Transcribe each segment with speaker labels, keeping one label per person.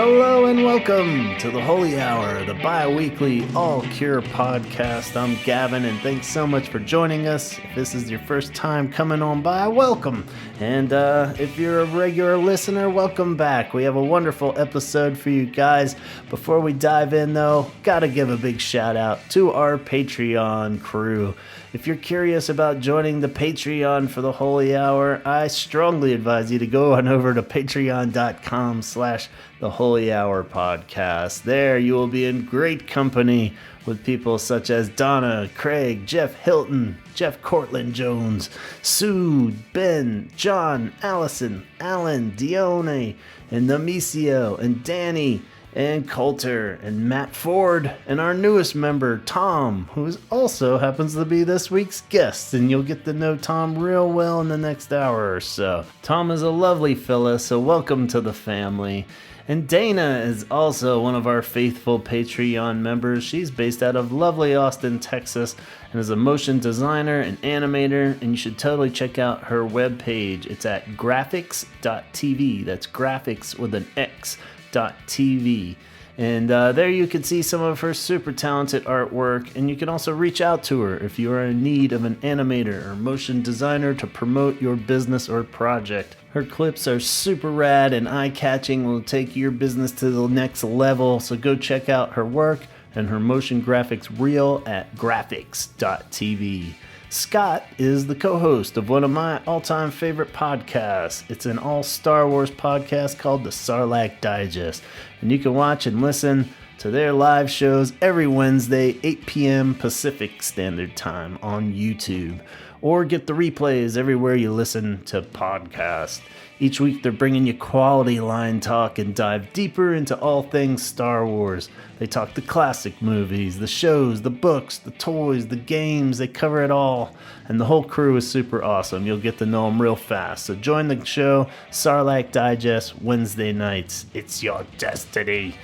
Speaker 1: Hello and welcome to the Holy Hour, the bi-weekly all-cure podcast. I'm Gavin, and thanks so much for joining us. If this is your first time coming on by, welcome. And if you're a regular listener, welcome back. We have a wonderful episode for you guys. Before we dive in, though, gotta give a big shout out to our Patreon crew. If you're curious about joining the Patreon for the Holy Hour, I strongly advise you to go on over to patreon.com/the Holy Hour podcast. There you will be in great company with people such as Donna, Craig, Jeff Hilton, Jeff Cortland Jones, Sue, Ben, John, Allison, Alan, Dione, and Namicio, and Danny, and Coulter, and Matt Ford, and our newest member, Tom, who also happens to be this week's guest, and you'll get to know Tom real well in the next hour or so. Tom is a lovely fella, so welcome to the family. And Dana is also one of our faithful Patreon members. She's based out of lovely Austin, Texas, and is a motion designer and animator, and you should totally check out her webpage. It's at graphics.tv. That's graphics with an X. .tv, and there you can see some of her super talented artwork, and you can also reach out to her if you are in need of an animator or motion designer to promote your business or project. Her clips are super rad and eye-catching, will take your business to the next level, so go check out her work and her motion graphics reel at graphics.tv. Scott is the co-host of one of my all-time favorite podcasts. It's an all-Star Wars podcast called the Sarlacc Digest, and you can watch and listen to their live shows every Wednesday, 8 p.m. Pacific Standard Time on YouTube, or get the replays everywhere you listen to podcasts. Each week they're bringing you quality line talk and dive deeper into all things Star Wars. They talk the classic movies, the shows, the books, the toys, the games, they cover it all. And the whole crew is super awesome. You'll get to know them real fast. So join the show, Sarlacc Digest, Wednesday nights. It's your destiny.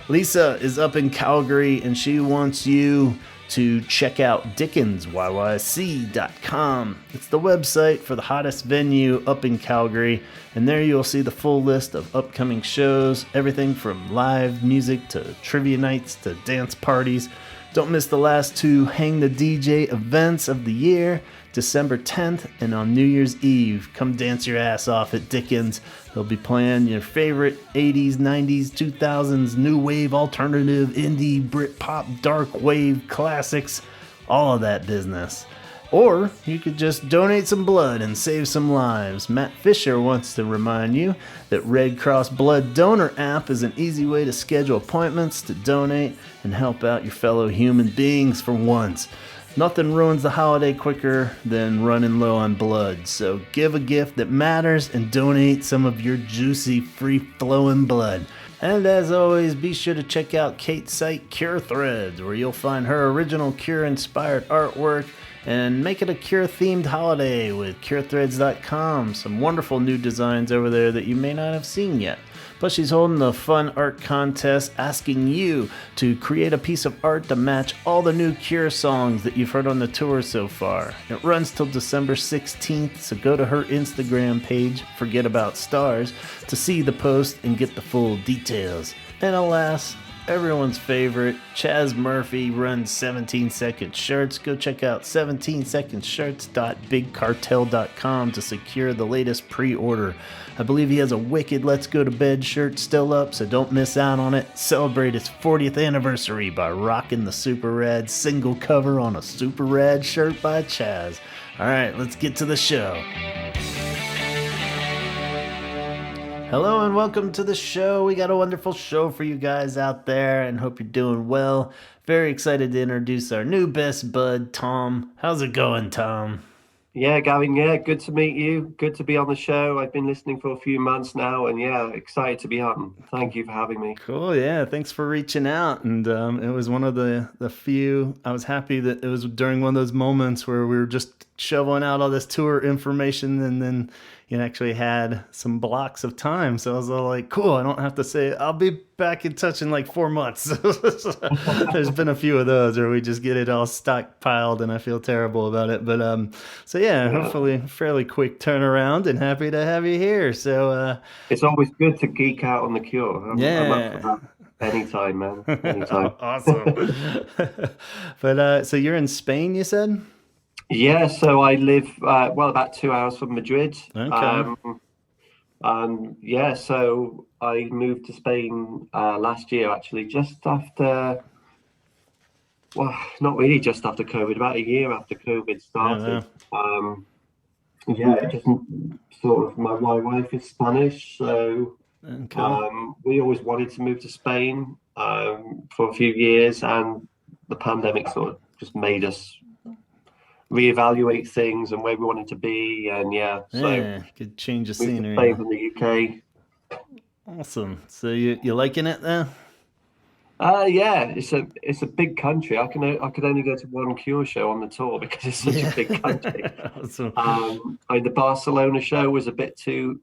Speaker 1: Lisa is up in Calgary, and she wants you to check out dickensyyc.com. It's the website for the hottest venue up in Calgary, and there you'll see the full list of upcoming shows, everything from live music to trivia nights to dance parties. Don't miss the last two Hang the DJ events of the year, December 10th and on New Year's Eve. Come dance your ass off at Dickens. They'll be playing your favorite 80s, 90s, 2000s, new wave, alternative, indie, Britpop, dark wave, classics, all of that business. Or you could just donate some blood and save some lives. Matt Fisher wants to remind you that Red Cross Blood Donor app is an easy way to schedule appointments to donate and help out your fellow human beings for once. Nothing ruins the holiday quicker than running low on blood, so give a gift that matters and donate some of your juicy, free-flowing blood. And as always, be sure to check out Kate's site, Cure Threads, where you'll find her original Cure-inspired artwork, and make it a Cure-themed holiday with CureThreads.com. Some wonderful new designs over there that you may not have seen yet. Plus, she's holding a fun art contest asking you to create a piece of art to match all the new Cure songs that you've heard on the tour so far. It runs till December 16th, so go to her Instagram page, Forget About Stars, to see the post and get the full details. And alas, everyone's favorite, Chaz Murphy runs 17-second shirts. Go check out 17secondshirts.bigcartel.com to secure the latest pre-order. I believe he has a wicked Let's Go to Bed shirt still up, so don't miss out on it. Celebrate its 40th anniversary by rocking the Super Rad single cover on a Super Rad shirt by Chaz. Alright, let's get to the show. Hello and welcome to the show. We got a wonderful show for you guys out there and hope you're doing well. Very excited to introduce our new best bud, Tom. How's it going, Tom?
Speaker 2: Yeah, Gavin, good to meet you. Good to be on the show. I've been listening for a few months now, and excited to be on. Thank you for having me.
Speaker 1: Cool, yeah. Thanks for reaching out. And it was one of the few, I was happy that it was during one of those moments where we were just shoveling out all this tour information, and then you actually had some blocks of time. So I was all like, cool, I don't have to say, I'll be back in touch in like 4 months. There's been a few of those where we just get it all stockpiled, and I feel terrible about it. But so yeah, hopefully fairly quick turnaround, and happy to have you here. So
Speaker 2: it's always good to geek out on the Cure. I'm up for
Speaker 1: yeah.
Speaker 2: that anytime, man. Anytime.
Speaker 1: Awesome. But so you're in Spain, you said?
Speaker 2: Yeah, so I live about 2 hours from Madrid.
Speaker 1: Okay.
Speaker 2: Yeah, so I moved to Spain last year, actually, just after, well, not really just after COVID, about a year after COVID
Speaker 1: Yeah.
Speaker 2: started. Yeah, it just sort of my wife is Spanish, so
Speaker 1: Okay.
Speaker 2: we always wanted to move to Spain for a few years, and the pandemic sort of just made us reevaluate things and where we wanted to be, and so
Speaker 1: Yeah, could change the
Speaker 2: moved to
Speaker 1: scenery.
Speaker 2: Spain from the UK.
Speaker 1: Awesome. So you liking it there?
Speaker 2: Yeah, it's a big country. I could only go to one Cure show on the tour because it's such a
Speaker 1: Yeah.
Speaker 2: big country.
Speaker 1: Awesome.
Speaker 2: The Barcelona show was a bit too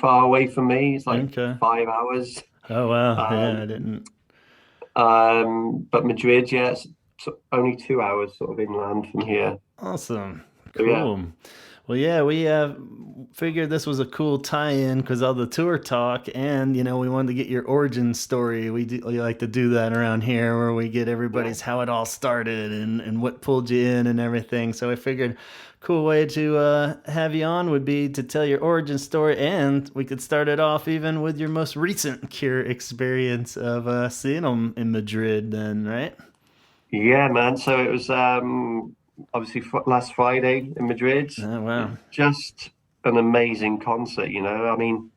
Speaker 2: far away from me. It's like
Speaker 1: Okay.
Speaker 2: 5 hours.
Speaker 1: Oh wow. Yeah, I
Speaker 2: Um,
Speaker 1: didn't.
Speaker 2: but Madrid, yeah, it's only 2 hours sort of inland from here.
Speaker 1: Awesome.
Speaker 2: So yeah,
Speaker 1: Cool. Well, yeah, we figured this was a cool tie-in because all the tour talk, and we wanted to get your origin story. We like to do that around here, where we get everybody's how it all started and what pulled you in and everything. So I figured, cool way to have you on would be to tell your origin story, and we could start it off even with your most recent Cure experience of seeing them in Madrid. Then, right?
Speaker 2: yeah, man. So it was obviously last Friday in Madrid.
Speaker 1: Oh wow.
Speaker 2: Just an amazing concert, I mean,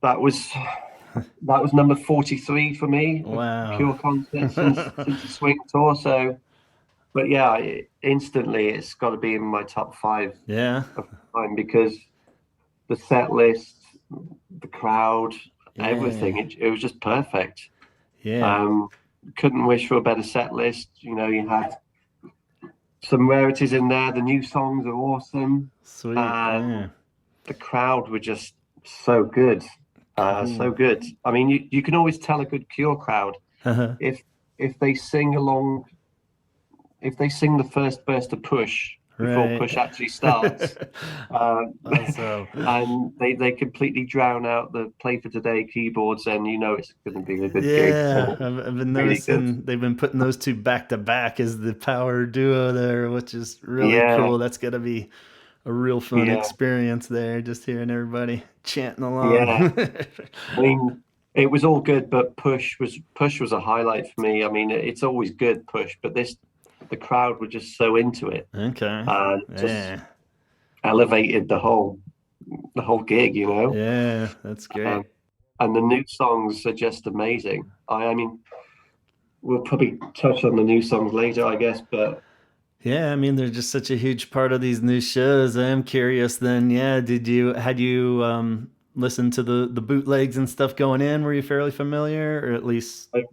Speaker 2: that was number 43 for me of
Speaker 1: Wow.
Speaker 2: Cure concerts since the Swing tour. So, but yeah, instantly it's got to be in my top five
Speaker 1: Yeah.
Speaker 2: of the time because the set list, the crowd,
Speaker 1: Yeah.
Speaker 2: everything, it was just perfect.
Speaker 1: Yeah.
Speaker 2: Couldn't wish for a better set list. You had some rarities in there. The new songs are awesome.
Speaker 1: Sweet.
Speaker 2: And
Speaker 1: Yeah.
Speaker 2: the crowd were just so good. So
Speaker 1: Cool.
Speaker 2: good. I mean, you can always tell a good Cure crowd
Speaker 1: Uh-huh.
Speaker 2: if if they sing along, if they sing the first burst of Push before
Speaker 1: Right.
Speaker 2: Push actually starts,
Speaker 1: Also,
Speaker 2: and they completely drown out the Play for Today keyboards, and it's going to be a good gig. And
Speaker 1: yeah,
Speaker 2: it
Speaker 1: I've been
Speaker 2: really good.
Speaker 1: noticing they've been putting those two back to back as the power duo there, which is really
Speaker 2: Yeah,
Speaker 1: cool. That's gonna be a real fun
Speaker 2: yeah,
Speaker 1: experience there, just hearing everybody chanting
Speaker 2: yeah.
Speaker 1: along.
Speaker 2: I mean, it was all good, but Push was a highlight for me. I mean, it's always good Push, but the crowd were just so into it,
Speaker 1: Okay.
Speaker 2: and just
Speaker 1: Yeah.
Speaker 2: elevated the whole gig.
Speaker 1: Yeah, that's
Speaker 2: Um,
Speaker 1: great.
Speaker 2: and the new songs are just amazing. I mean, we'll probably touch on the new songs later, I guess, but
Speaker 1: Yeah, I mean, they're just such a huge part of these new shows. I am curious then, yeah, had you listened to the bootlegs and stuff going in? Were you fairly familiar, or at least
Speaker 2: I,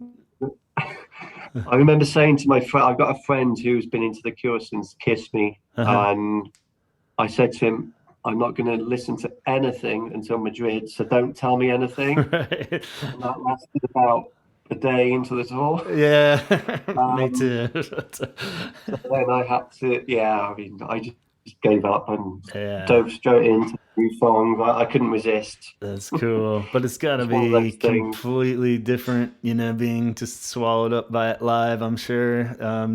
Speaker 2: I remember saying to my friend, I've got a friend who's been into the Cure since Kiss Me,
Speaker 1: uh
Speaker 2: and I said to him, I'm not going to listen to anything until Madrid, so don't tell me anything.
Speaker 1: right?
Speaker 2: And that lasted about a day into the tour.
Speaker 1: Yeah, me
Speaker 2: Um,
Speaker 1: too.
Speaker 2: so then I had to, yeah, I mean, I just gave up and
Speaker 1: Yeah,
Speaker 2: dove straight into new songs. I couldn't resist.
Speaker 1: that's cool. But it's got to
Speaker 2: It's one of
Speaker 1: be
Speaker 2: those things.
Speaker 1: completely different, being just swallowed up by it live, I'm sure.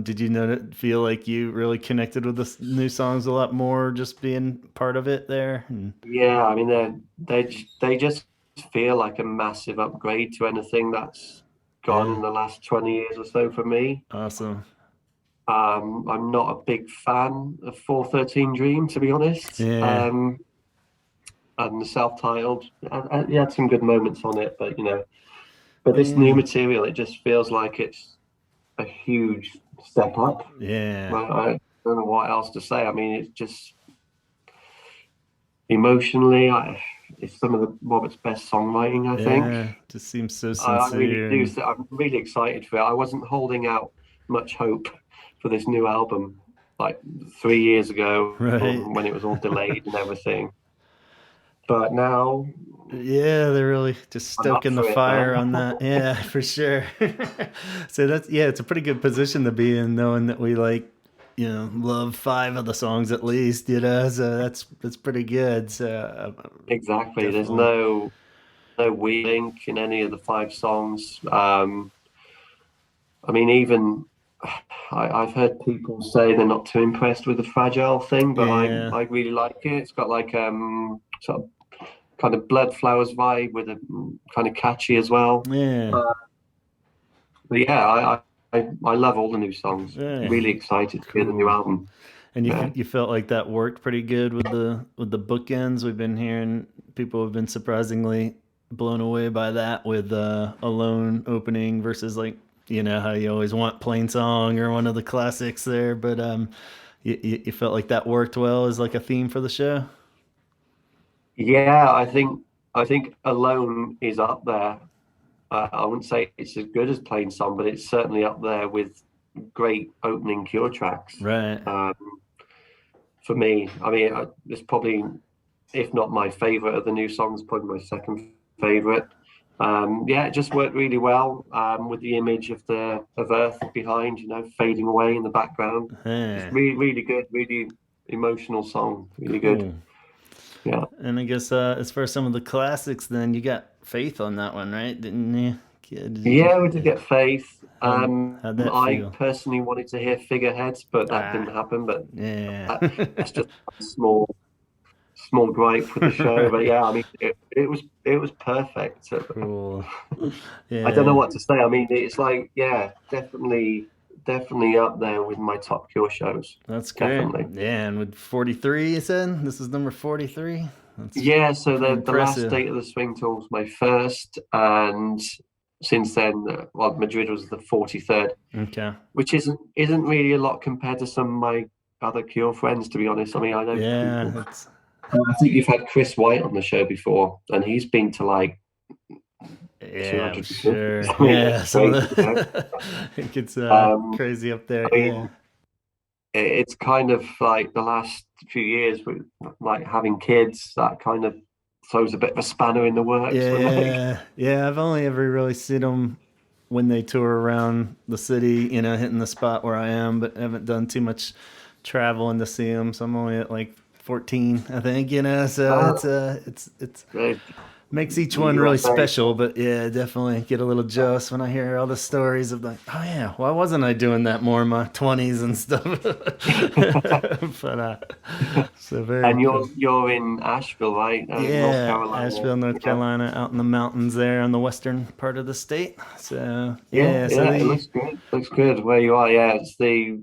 Speaker 1: Did you feel like you really connected with the new songs a lot more, just being part of it there?
Speaker 2: Yeah, I mean, they just feel like a massive upgrade to anything that's gone
Speaker 1: Yeah,
Speaker 2: in the last 20 years or so for me.
Speaker 1: awesome.
Speaker 2: I'm not a big fan of 413 Dream, to be honest.
Speaker 1: Yeah,
Speaker 2: And the self-titled, you had some good moments on it, but this new
Speaker 1: yeah,
Speaker 2: material, it just feels like it's a huge step up.
Speaker 1: yeah.
Speaker 2: I don't know what else to say. I mean, it's just emotionally, it's some of Robert's best songwriting, I think.
Speaker 1: Yeah, just seems so
Speaker 2: I really
Speaker 1: sincere
Speaker 2: do.
Speaker 1: and
Speaker 2: So I'm really excited for it. I wasn't holding out much hope for this new album like 3 years ago
Speaker 1: right.
Speaker 2: when it was all delayed and everything. but now
Speaker 1: Yeah, they're really just
Speaker 2: I'm up
Speaker 1: stoking the
Speaker 2: for it,
Speaker 1: fire
Speaker 2: man.
Speaker 1: on that. Yeah, for sure. So that's yeah, it's a pretty good position to be in, knowing that we like, love five of the songs at least. So that's pretty good. So
Speaker 2: Exactly. There's
Speaker 1: definitely,
Speaker 2: no weak link in any of the five songs. I mean, even I've heard people say they're not too impressed with the fragile thing, but
Speaker 1: yeah,
Speaker 2: I really like it. It's got like sort of kind of Blood Flowers vibe with a kind of catchy as well.
Speaker 1: yeah,
Speaker 2: Uh, but yeah, I love all the new songs.
Speaker 1: yeah.
Speaker 2: Really excited to hear the new
Speaker 1: Cool.
Speaker 2: album.
Speaker 1: And
Speaker 2: Yeah.
Speaker 1: you felt like that worked pretty good with the bookends. We've been hearing people have been surprisingly blown away by that with Alone opening versus like how you always want Plain Song or one of the classics there, but you felt like that worked well as like a theme for the show.
Speaker 2: Yeah, I think Alone is up there. I wouldn't say it's as good as Plain Song, but it's certainly up there with great opening Cure tracks.
Speaker 1: Right.
Speaker 2: Um, for me, I mean, it's probably, if not my favorite of the new songs, probably my second favorite. Yeah, it just worked really well with the image of Earth behind, fading away in the background. Just
Speaker 1: Yeah.
Speaker 2: really, really good, really emotional song, really good.
Speaker 1: Cool.
Speaker 2: Yeah.
Speaker 1: And I guess as far as some of the classics, then you got Faith on that one, right? Didn't you? Yeah, did you?
Speaker 2: Yeah, we did
Speaker 1: Yeah.
Speaker 2: get Faith.
Speaker 1: How'd that
Speaker 2: I
Speaker 1: feel?
Speaker 2: personally wanted to hear Figureheads, but that
Speaker 1: Ah,
Speaker 2: didn't happen. But
Speaker 1: yeah.
Speaker 2: that's just a small gripe with the show. But
Speaker 1: Right.
Speaker 2: yeah, I mean, it was perfect.
Speaker 1: Cool.
Speaker 2: I don't know
Speaker 1: Yeah.
Speaker 2: what to say. I mean, it's like, yeah, definitely up there with my top Cure shows.
Speaker 1: That's great.
Speaker 2: Definitely.
Speaker 1: Yeah, and with 43, you said this is number 43. That's
Speaker 2: Yeah. So
Speaker 1: pretty
Speaker 2: the last
Speaker 1: impressive.
Speaker 2: date of the Swing Tour was my first, and since then, well, Madrid was the 43rd,
Speaker 1: Okay.
Speaker 2: which isn't really a lot compared to some of my other Cure friends, to be honest. I mean, I know
Speaker 1: Yeah,
Speaker 2: people.
Speaker 1: it's
Speaker 2: I think you've had Chris White on the show before, and he's been to like
Speaker 1: yeah, I'm
Speaker 2: 250.
Speaker 1: sure.
Speaker 2: I mean, it's
Speaker 1: Yeah, some of
Speaker 2: crazy.
Speaker 1: the it gets
Speaker 2: I
Speaker 1: crazy up there. Yeah.
Speaker 2: mean, it's kind of like the last few years with like having kids, that kind of throws a bit of a spanner in the works when they.
Speaker 1: Yeah, yeah. I've only ever really seen them when they tour around the city, hitting the spot where I am, but haven't done too much traveling to see them. So I'm only at like 14, I think. So
Speaker 2: Ah,
Speaker 1: it's
Speaker 2: great.
Speaker 1: makes each
Speaker 2: The
Speaker 1: one really
Speaker 2: USA.
Speaker 1: special. But yeah, definitely get a little jealous when I hear all the stories of like, oh yeah, why wasn't I doing that more in my 20s and stuff? But so very
Speaker 2: And
Speaker 1: cool.
Speaker 2: you're in Asheville, right? North
Speaker 1: Yeah,
Speaker 2: Carolina.
Speaker 1: Asheville, North
Speaker 2: Yeah.
Speaker 1: Carolina, out in the mountains there on the western part of the state. So
Speaker 2: Yeah,
Speaker 1: yeah, so
Speaker 2: yeah, it
Speaker 1: the
Speaker 2: looks good. Looks good where you are. Yeah, it's the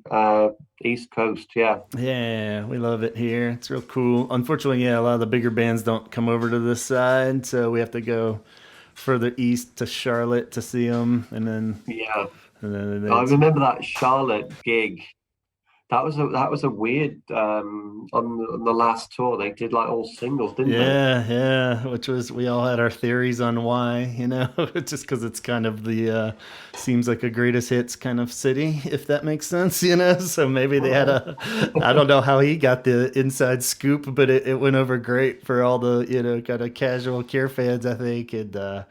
Speaker 2: East Coast. Yeah.
Speaker 1: yeah, we love it here. It's real cool. Unfortunately, yeah, a lot of the bigger bands don't come over to this side, so we have to go further east to Charlotte to see them,
Speaker 2: Yeah.
Speaker 1: and then
Speaker 2: I
Speaker 1: it's
Speaker 2: remember that Charlotte gig. That was a weird on the last tour. They did like all singles, didn't they?
Speaker 1: yeah, yeah, which was we all had our theories on why, just because it's kind of the seems like a greatest hits kind of city, if that makes sense, So maybe they had a, I don't know how he got the inside scoop, but it went over great for all the kind of casual Cure fans, I think, and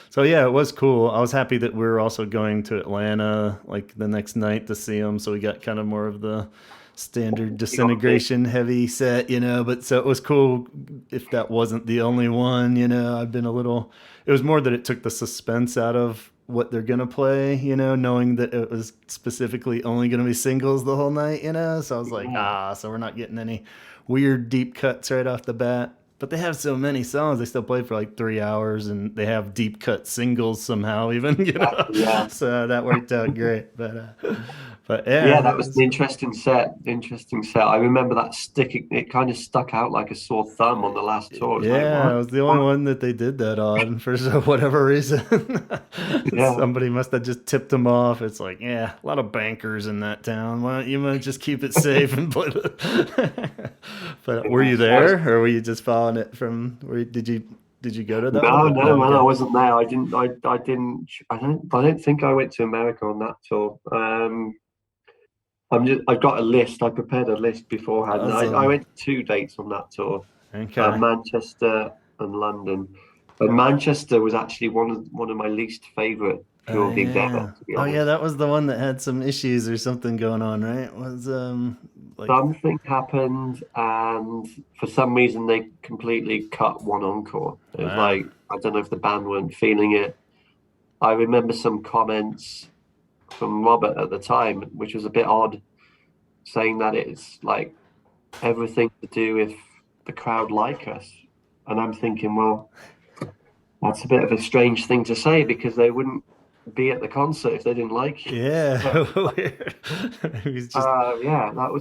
Speaker 1: so yeah, it was cool. I was happy that we were also going to Atlanta like the next night to see them, so we got kind of more of the standard
Speaker 2: You got a big.
Speaker 1: Disintegration heavy set, but so it was cool if that wasn't the only one, I've been a little it was more that it took the suspense out of what they're gonna play, knowing that it was specifically only gonna be singles the whole night, So I was like,
Speaker 2: Yeah.
Speaker 1: so we're not getting any weird deep cuts right off the bat. But they have so many songs. They still play for like 3 hours, and they have deep cut singles somehow, even
Speaker 2: Yeah.
Speaker 1: So that worked out great. But
Speaker 2: Yeah,
Speaker 1: yeah,
Speaker 2: that
Speaker 1: it
Speaker 2: was an
Speaker 1: was
Speaker 2: interesting set. Interesting set. I remember that sticking. It kind of stuck out like a sore thumb on the last tour. It's like,
Speaker 1: yeah,
Speaker 2: what?
Speaker 1: I was the only
Speaker 2: What?
Speaker 1: one that they did that on for whatever reason.
Speaker 2: Yeah.
Speaker 1: Somebody must have just tipped them off. It's like, yeah, a lot of bankers in that town. Why don't you might just keep it safe and play the But were
Speaker 2: Yeah.
Speaker 1: you
Speaker 2: I was.
Speaker 1: there, or were you just following it from? Did you go to that one?
Speaker 2: No, no,
Speaker 1: Oh,
Speaker 2: man, I
Speaker 1: okay.
Speaker 2: wasn't there. I didn't. I didn't. I don't think I went to America on that tour. I've got a list. I prepared a list beforehand. I
Speaker 1: Awesome.
Speaker 2: went to 2 dates on that tour.
Speaker 1: Okay.
Speaker 2: Manchester and London. And Manchester was actually one of my least favourite
Speaker 1: Oh
Speaker 2: pure gigs ever,
Speaker 1: yeah.
Speaker 2: to be
Speaker 1: Oh yeah,
Speaker 2: honest.
Speaker 1: that was the one that had some issues or something going on, right? Was like
Speaker 2: Something happened, and for some reason they completely cut one encore. It was
Speaker 1: wow.
Speaker 2: like, I don't know if the band weren't feeling it. I remember some comments from Robert at the time, which was a bit odd, saying that it's like everything to do with the crowd like us. And I'm thinking, well, that's a bit of a strange thing to say because they wouldn't be at the concert if they didn't like you.
Speaker 1: Yeah. Weird. It was just
Speaker 2: Yeah, that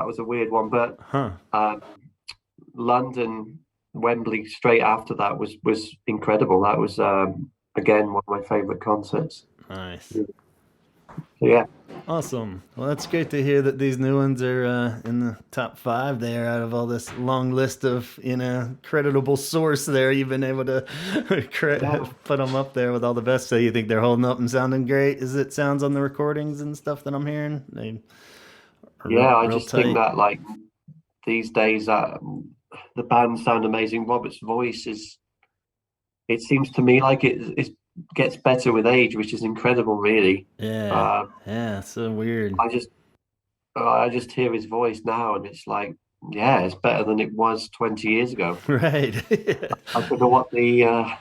Speaker 2: was a weird one. But
Speaker 1: huh.
Speaker 2: um, London, Wembley, straight after that was incredible. That was again one of my favourite concerts.
Speaker 1: Nice.
Speaker 2: So, yeah,
Speaker 1: Awesome. Well, that's great to hear that these new ones are in the top five there out of all this long list of, creditable source there. You've been able to
Speaker 2: yeah,
Speaker 1: put them up there with all the best. So you think they're holding up and sounding great as it sounds on the recordings and stuff that I'm hearing? They are real,
Speaker 2: yeah. I
Speaker 1: real
Speaker 2: just think
Speaker 1: tight.
Speaker 2: that like these days, the band sound amazing. Robert's voice is. It seems to me like it gets better with age, which is incredible, really.
Speaker 1: Yeah.
Speaker 2: Uh,
Speaker 1: Yeah. So weird.
Speaker 2: I just I just hear his voice now, and it's like, yeah, it's better than it was 20 years ago.
Speaker 1: Right.
Speaker 2: I don't know what
Speaker 1: With the
Speaker 2: I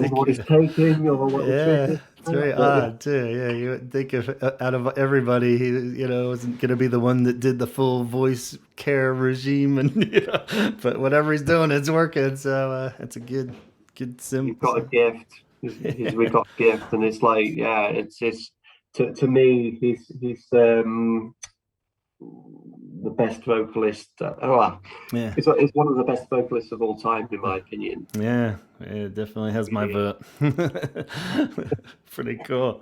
Speaker 2: don't know what
Speaker 1: secret.
Speaker 2: it's taking or what the trick
Speaker 1: Yeah,
Speaker 2: is,
Speaker 1: it's very
Speaker 2: but yeah,
Speaker 1: odd too. Yeah, you would think if out of everybody, he wasn't gonna be the one that did the full voice care regime, and but whatever he's doing, it's working. So it's a good
Speaker 2: he's
Speaker 1: sim.
Speaker 2: got a gift. We got a gift, and it's like, yeah, it's just to me, he's the best vocalist. Well,
Speaker 1: Yeah,
Speaker 2: it's one of the best vocalists of all time, in my opinion.
Speaker 1: yeah, it definitely has my
Speaker 2: Really.
Speaker 1: vote. Pretty cool.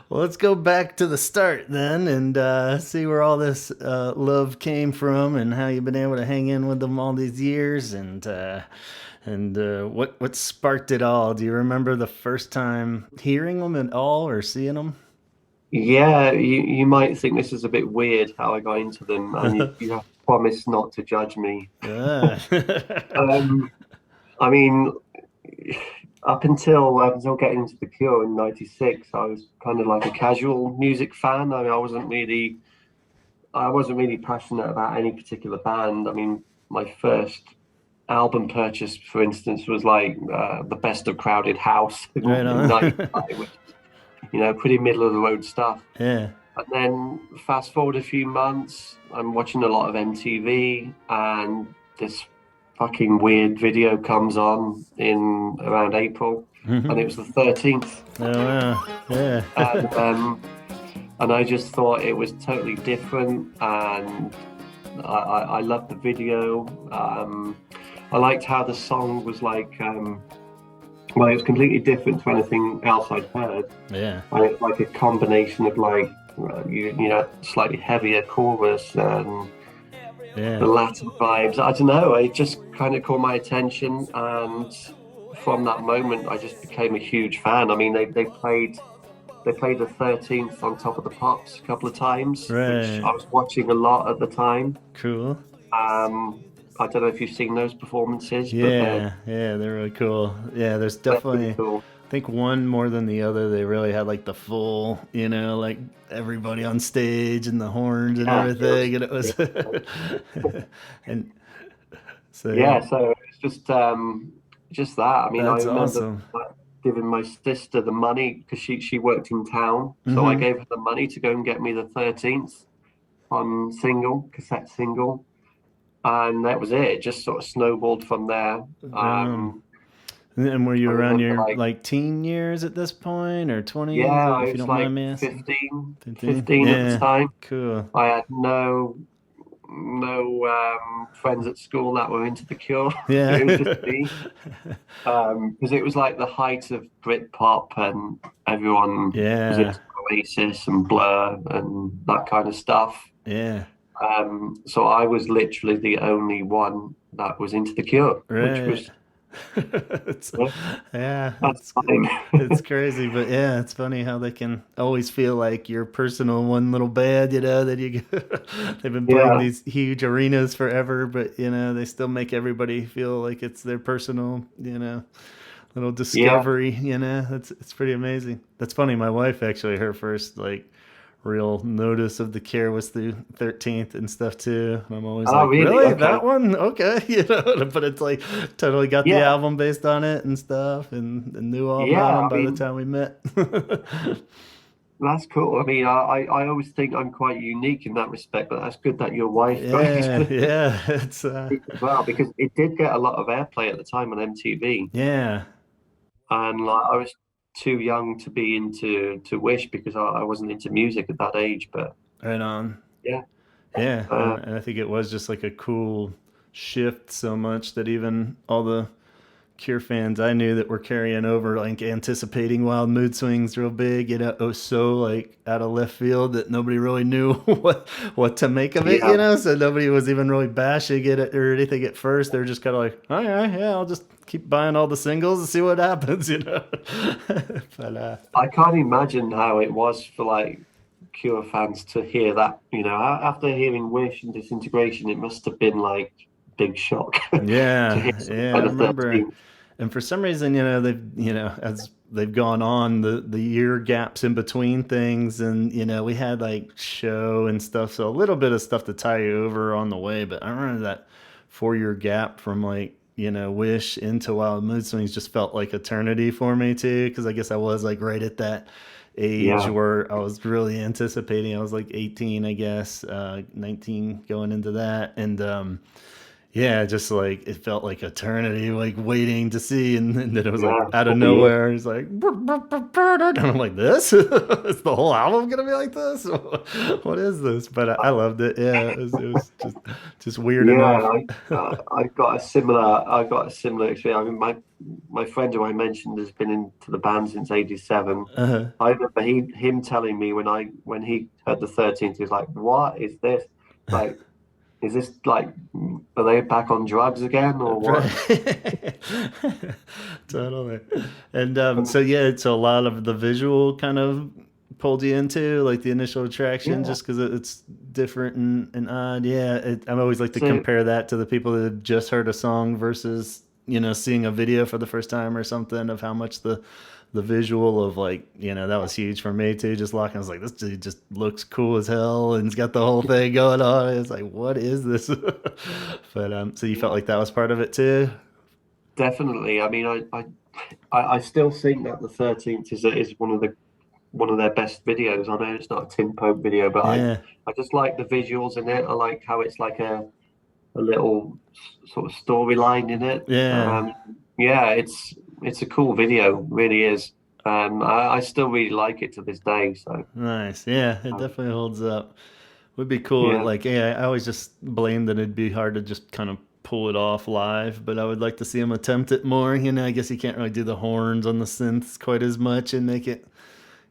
Speaker 1: Well, let's go back to the start then and see where all this love came from and how you've been able to hang in with them all these years and what sparked it all. Do you remember the first time hearing them at all or seeing them?
Speaker 2: Yeah, you might think this is a bit weird how I got into them, and you have to promise not to judge me.
Speaker 1: Yeah.
Speaker 2: Um, I mean, up until getting into the Cure in '96, I was kind of like a casual music fan. I mean, I wasn't really passionate about any particular band. I mean, my first album purchase, for instance, was like the best of Crowded House
Speaker 1: Right
Speaker 2: in
Speaker 1: on.
Speaker 2: '95, which pretty middle of the road stuff.
Speaker 1: Yeah.
Speaker 2: And then fast forward a few months, I'm watching a lot of MTV, and this fucking weird video comes on in around April, and it was the 13th,
Speaker 1: Oh wow. Yeah.
Speaker 2: and and I just thought it was totally different, and I loved the video. I liked how the song was like. Well, it was completely different to anything else I'd heard.
Speaker 1: Yeah.
Speaker 2: Like a combination of like slightly heavier chorus and the
Speaker 1: Yeah.
Speaker 2: Latin vibes. I don't know. It just kind of caught my attention, and from that moment, I just became a huge fan. I mean, they played the 13th on Top of the Pops a couple of times, which
Speaker 1: Right.
Speaker 2: I was watching a lot at the time.
Speaker 1: Cool.
Speaker 2: Um, I don't know if you've seen those performances, but they're
Speaker 1: Yeah, yeah, they're really cool. Yeah, there's
Speaker 2: they're pretty
Speaker 1: definitely,
Speaker 2: cool.
Speaker 1: I think one more than the other. They really had like the full, like everybody on stage and the horns and
Speaker 2: Yeah, it was.
Speaker 1: everything, and it was, and so
Speaker 2: Yeah,
Speaker 1: yeah,
Speaker 2: so it's just that. I mean, I
Speaker 1: that's
Speaker 2: remember
Speaker 1: awesome.
Speaker 2: giving my sister the money because she worked in town, so I
Speaker 1: Mm-hmm.
Speaker 2: gave her the money to go and get me the 13th on cassette single, and that was it. It just sort of snowballed from there.
Speaker 1: Um, and were you
Speaker 2: I
Speaker 1: around
Speaker 2: remember
Speaker 1: your
Speaker 2: like,
Speaker 1: like teen years at this point or
Speaker 2: yeah,
Speaker 1: 20s,
Speaker 2: I
Speaker 1: if you
Speaker 2: was
Speaker 1: don't mind
Speaker 2: like
Speaker 1: me asking?
Speaker 2: 15,
Speaker 1: 15?
Speaker 2: 15 at the
Speaker 1: Yeah,
Speaker 2: time.
Speaker 1: cool.
Speaker 2: I had no friends at school that were into the Cure.
Speaker 1: Yeah.
Speaker 2: It was just me. Because it was like the height of Britpop, and everyone was
Speaker 1: Yeah,
Speaker 2: into Oasis and Blur and that kind of stuff.
Speaker 1: yeah,
Speaker 2: So I was literally the only one that was into the Cure, which
Speaker 1: right.
Speaker 2: was
Speaker 1: It's,
Speaker 2: Yeah,
Speaker 1: yeah,
Speaker 2: that's fine.
Speaker 1: it's crazy, but yeah, it's funny how they can always feel like your personal one little band, that you they've been playing
Speaker 2: Yeah,
Speaker 1: these huge arenas forever, but they still make everybody feel like it's their personal, little
Speaker 2: yeah.
Speaker 1: discovery, it's pretty amazing. That's funny. My wife actually, her first like real notice of the Cure was the 13th and stuff too. And I'm always
Speaker 2: Oh,
Speaker 1: like,
Speaker 2: really?
Speaker 1: really,
Speaker 2: Okay.
Speaker 1: that one? Okay, but it's like totally got the
Speaker 2: Yeah,
Speaker 1: album based on it and stuff, and knew all about
Speaker 2: yeah.
Speaker 1: them
Speaker 2: I
Speaker 1: by the
Speaker 2: mean,
Speaker 1: time we met.
Speaker 2: that's cool. I mean, I always think I'm quite unique in that respect, but that's good that your wife got
Speaker 1: Yeah,
Speaker 2: into
Speaker 1: yeah, it's
Speaker 2: it as well because it did get a lot of airplay at the time on MTV,
Speaker 1: yeah,
Speaker 2: and like I was too young to be into to Wish because I wasn't into music at that age. But
Speaker 1: right on.
Speaker 2: yeah,
Speaker 1: Yeah,
Speaker 2: uh,
Speaker 1: and I think it was just like a cool shift so much that even all the Cure fans I knew that were carrying over, like anticipating Wild Mood Swings real big, it was so like out of left field that nobody really knew what to make of it,
Speaker 2: yeah,
Speaker 1: So nobody was even really bashing it or anything at first. They were just kind of like, all right, yeah, I'll just keep buying all the singles and see what happens. But
Speaker 2: I can't imagine how it was for like Cure fans to hear that. After hearing Wish and Disintegration, it must have been like big shock to hear
Speaker 1: yeah,
Speaker 2: something
Speaker 1: yeah,
Speaker 2: by
Speaker 1: I
Speaker 2: the
Speaker 1: remember.
Speaker 2: 13th.
Speaker 1: And for some reason, they've, as they've gone on, the year gaps in between things, and we had like show and stuff, so a little bit of stuff to tie you over on the way. But I remember that 4 year gap from like Wish into Wild Mood Swings just felt like eternity for me too, because I guess I was like right at that age
Speaker 2: Yeah,
Speaker 1: where I was really anticipating. I was like 18, I guess, 19 going into that, and yeah, just like it felt like eternity, like waiting to see, and then it was like
Speaker 2: yeah,
Speaker 1: out of
Speaker 2: 4 years.
Speaker 1: nowhere. It's like, and I'm like, this is the whole album gonna be like this? What is this? But I loved it. Yeah, it was just weird
Speaker 2: Yeah,
Speaker 1: enough.
Speaker 2: I got a similar experience. I mean, my friend who I mentioned has been into the band since '87.
Speaker 1: uh,
Speaker 2: I remember him telling me when he heard the 13th, he was like, "What is this? Like, is this like are they back on drugs again or what?"
Speaker 1: right. Totally. And
Speaker 2: And
Speaker 1: so yeah, it's a lot of the visual kind of pulled you into like the initial attraction
Speaker 2: yeah,
Speaker 1: just because it's different and odd. Yeah, I always like to
Speaker 2: so
Speaker 1: compare that to the people that have just heard a song versus seeing a video for the first time or something of how much the visual of like that was huge for me too. Just locking, I was like, this dude just looks cool as hell and he's got the whole thing going on. It's like, what is this? But so you felt
Speaker 2: yeah,
Speaker 1: like that was part of it too.
Speaker 2: definitely. I mean, I still think that the 13th is one of their best videos. I know it's not a Tim Pope video, but
Speaker 1: Yeah,
Speaker 2: I just like the visuals in it. I like how it's like a little sort of storyline in it.
Speaker 1: yeah,
Speaker 2: Yeah, it's a cool video, really is. I still really like it to this day. So
Speaker 1: nice. Yeah, it
Speaker 2: um,
Speaker 1: definitely holds up. Would be cool.
Speaker 2: yeah,
Speaker 1: Like, yeah, I always just blame that it'd be hard to just kind of pull it off live, but I would like to see him attempt it more. I guess you can't really do the horns on the synths quite as much and make it.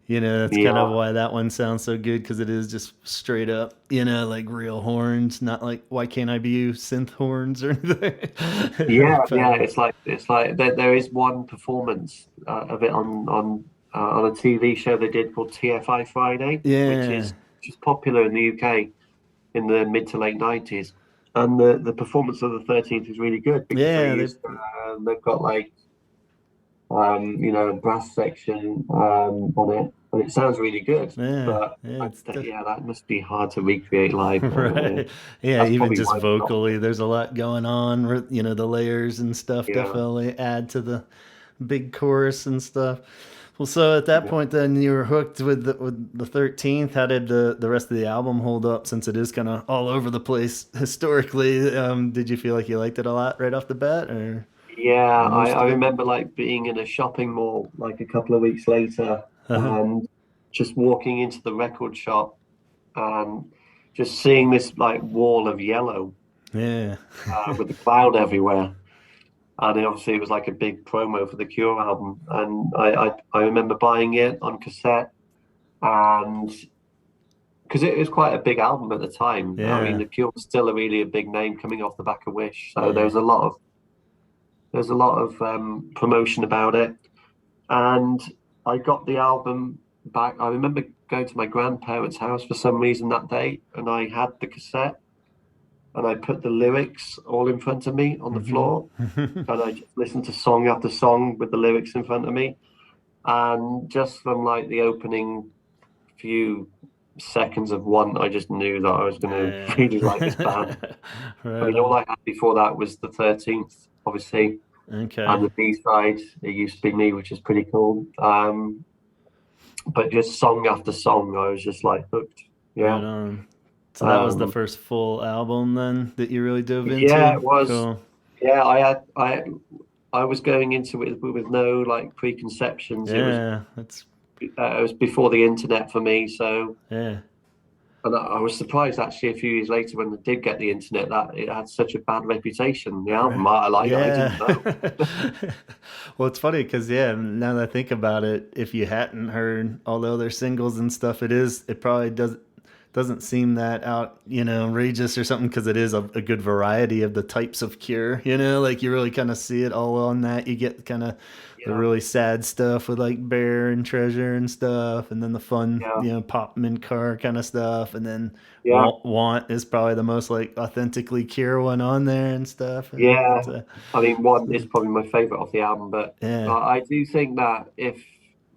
Speaker 1: That's kind of
Speaker 2: yeah,
Speaker 1: why that one sounds so good because it is just straight up, like real horns, not like why can't I be you synth horns or anything.
Speaker 2: yeah,
Speaker 1: But
Speaker 2: yeah. It's like there is one performance of it on a TV show they did called TFI Friday, which
Speaker 1: yeah,
Speaker 2: is just popular in the UK in the mid to late '90s. And the performance of the 13th is really good because
Speaker 1: yeah, they,
Speaker 2: they've got like a brass section on it, and it sounds really good.
Speaker 1: yeah,
Speaker 2: But
Speaker 1: yeah,
Speaker 2: yeah, that must be hard to recreate live.
Speaker 1: right. Yeah,
Speaker 2: That's
Speaker 1: even
Speaker 2: probably
Speaker 1: just
Speaker 2: why it's not.
Speaker 1: vocally, there's a lot going on. The layers and stuff
Speaker 2: Yeah,
Speaker 1: definitely add to the big chorus and stuff. Well, so at that
Speaker 2: yeah,
Speaker 1: point, then you were hooked with the 13th. How did the rest of the album hold up? Since it is kind of all over the place historically, did you feel like you liked it a lot right off the bat,
Speaker 2: yeah.
Speaker 1: or
Speaker 2: I,
Speaker 1: most
Speaker 2: I
Speaker 1: of it?
Speaker 2: remember like being in a shopping mall like a couple of weeks later,
Speaker 1: Uh-huh.
Speaker 2: and just walking into the record shop and just seeing this like wall of yellow
Speaker 1: Yeah.
Speaker 2: with the cloud everywhere. And obviously it was like a big promo for the Cure album, and I remember buying it on cassette, and because it was quite a big album at the time. I mean,
Speaker 1: Yeah.
Speaker 2: the Cure was still a really a big name coming off the back of Wish, so
Speaker 1: Yeah.
Speaker 2: there's a lot of promotion about it, and I got the album back. I remember going to my grandparents' house for some reason that day, and I had the cassette, and I put the lyrics all in front of me on the floor, and I just listened to song after song with the lyrics in front of me, and just from like the opening few seconds of one, I just knew that I was going to really like this band. I
Speaker 1: Right
Speaker 2: mean, all
Speaker 1: on.
Speaker 2: I had before that was the 13th, obviously,
Speaker 1: Okay.
Speaker 2: and the B side, It Used to Be Me, which is pretty cool. But just song after song, I was just like hooked.
Speaker 1: Right
Speaker 2: Yeah.
Speaker 1: on. So that was the
Speaker 2: Um,
Speaker 1: first full album then that you really dove
Speaker 2: yeah,
Speaker 1: into?
Speaker 2: it was.
Speaker 1: Cool.
Speaker 2: Yeah, I was going into it with no like preconceptions.
Speaker 1: Yeah, that's
Speaker 2: It was before the internet for me, so
Speaker 1: yeah.
Speaker 2: and I was surprised actually a few years later when I did get the internet that it had such a bad reputation. The album,
Speaker 1: Right.
Speaker 2: I didn't
Speaker 1: Yeah.
Speaker 2: know.
Speaker 1: Well, it's funny because yeah, now that I think about it, if you hadn't heard all the other singles and stuff, it probably doesn't seem that out, outrageous or something because it is a good variety of the types of Cure. Like you really kind of see it all on that. You get kind of the
Speaker 2: Yeah,
Speaker 1: really sad stuff with like Bear and Treasure and stuff, and then the fun,
Speaker 2: yeah,
Speaker 1: pop mint car kind of stuff, and then
Speaker 2: yeah,
Speaker 1: Want is probably the most like authentically Cure one on there and stuff.
Speaker 2: yeah. I mean, one
Speaker 1: So,
Speaker 2: is probably my favorite off the album, but
Speaker 1: yeah,
Speaker 2: I do think that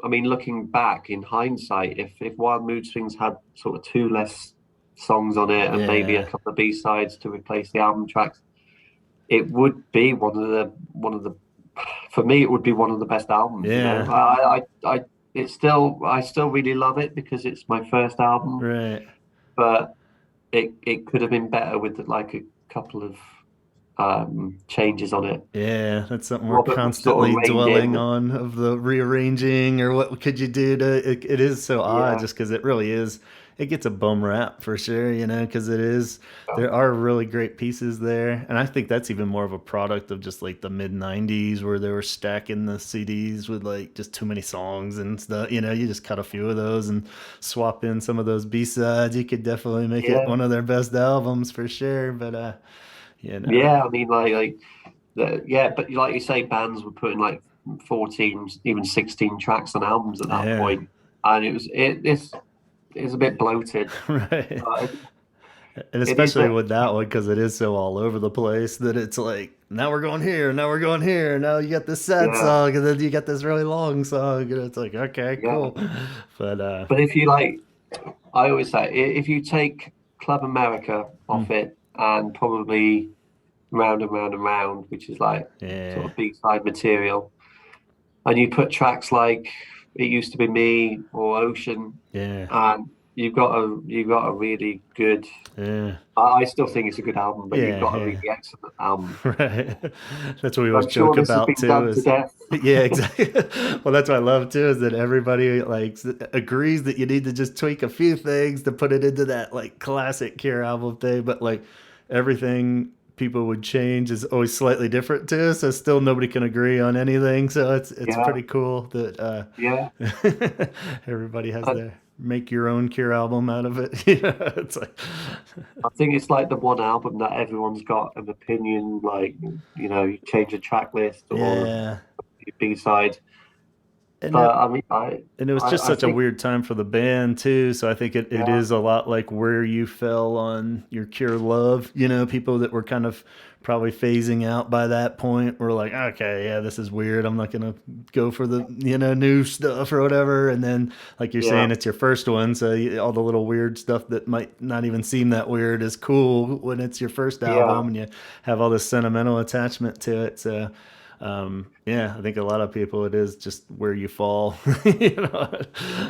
Speaker 2: I mean, looking back in hindsight, if Wild Mood Swings had sort of two less songs on it and maybe a
Speaker 1: yeah,
Speaker 2: couple of B sides to replace the album tracks, it would be one of the for me it would be one of the best albums. You know,
Speaker 1: yeah,
Speaker 2: I still really love it because it's my first album,
Speaker 1: right.
Speaker 2: but it could have been better with like a couple of changes on it.
Speaker 1: Yeah, that's something we're
Speaker 2: Robert was sort of
Speaker 1: constantly
Speaker 2: reined
Speaker 1: dwelling
Speaker 2: in.
Speaker 1: on of the rearranging or what could you do to it is so odd
Speaker 2: Yeah,
Speaker 1: just because it really is it gets a bum rap for sure, because it is there are really great pieces there. And I think that's even more of a product of just like the mid 90s where they were stacking the CDs with like just too many songs and stuff. You just cut a few of those and swap in some of those B-sides. You could definitely make it
Speaker 2: yeah,
Speaker 1: one of their best albums for sure. But
Speaker 2: yeah. I mean, yeah, but like you say, bands were putting like 14, even 16 tracks on albums at that
Speaker 1: yeah.
Speaker 2: point, and it's a bit bloated.
Speaker 1: Right.
Speaker 2: Uh,
Speaker 1: And
Speaker 2: it is
Speaker 1: especially
Speaker 2: a
Speaker 1: with that one, because it is so all over the place that it's like, now we're going here, now we're going here, now you got this sad
Speaker 2: yeah,
Speaker 1: song, and then you got this really long song, and it's like, okay,
Speaker 2: yeah.
Speaker 1: cool. But,
Speaker 2: But if you like, I always say, if you take Club America off it and probably Round and Round and Round, which is like sort
Speaker 1: yeah,
Speaker 2: of B-side material, and you put tracks like It Used to Be Me or Ocean,
Speaker 1: yeah,
Speaker 2: and you've got a really good.
Speaker 1: yeah,
Speaker 2: I still think it's a good album, but you've got a
Speaker 1: yeah,
Speaker 2: really excellent album.
Speaker 1: right. That's what we always
Speaker 2: I'm sure
Speaker 1: joke
Speaker 2: this has
Speaker 1: about
Speaker 2: been
Speaker 1: too.
Speaker 2: done to
Speaker 1: Is
Speaker 2: death.
Speaker 1: yeah, exactly. Well, that's what I love too. Is that everybody like agrees that you need to just tweak a few things to put it into that like classic Cure album thing, but like everything people would change is always slightly different too. So still nobody can agree on anything. So it's
Speaker 2: Yeah,
Speaker 1: pretty cool that
Speaker 2: yeah.
Speaker 1: everybody has
Speaker 2: I,
Speaker 1: their make your own Cure album out of it. It's like
Speaker 2: I think it's like the one album that everyone's got an opinion. Like you change a track list or
Speaker 1: yeah.
Speaker 2: B side.
Speaker 1: And
Speaker 2: But
Speaker 1: it,
Speaker 2: I mean,
Speaker 1: and it was just
Speaker 2: I
Speaker 1: such a
Speaker 2: think
Speaker 1: weird time for the band too. So I think it
Speaker 2: yeah,
Speaker 1: is a lot like where you fell on your Cure love. People that were kind of probably phasing out by that point were like, okay, yeah, this is weird. I'm not gonna go for the new stuff or whatever. And then like you're
Speaker 2: yeah,
Speaker 1: saying, it's your first one, so all the little weird stuff that might not even seem that weird is cool when it's your first
Speaker 2: yeah.
Speaker 1: album and you have all this sentimental attachment to it. So yeah, I think a lot of people it is just where you fall. you know.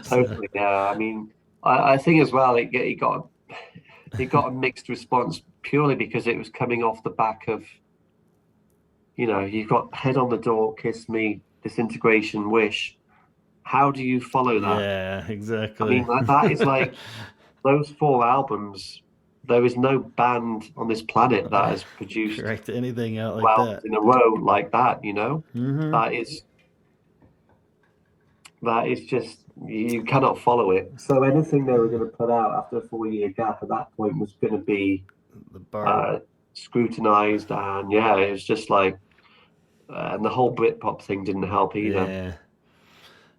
Speaker 1: So,
Speaker 2: Totally, yeah. I mean, I think as well it got a mixed response purely because it was coming off the back of you've got Head on the Door, Kiss Me, Disintegration, Wish. How do you follow that?
Speaker 1: yeah,
Speaker 2: I
Speaker 1: exactly.
Speaker 2: mean, that is like those four albums. There is no band on this planet that has produced
Speaker 1: Correct anything out like
Speaker 2: 12
Speaker 1: that.
Speaker 2: in a row like that.
Speaker 1: Hmm.
Speaker 2: That is that is just you cannot follow it. So anything they were going to put out after a 4 year gap at that point was going to be
Speaker 1: The bar.
Speaker 2: uh, scrutinized, and yeah, it was just like and the whole Britpop thing didn't help either.
Speaker 1: Yeah.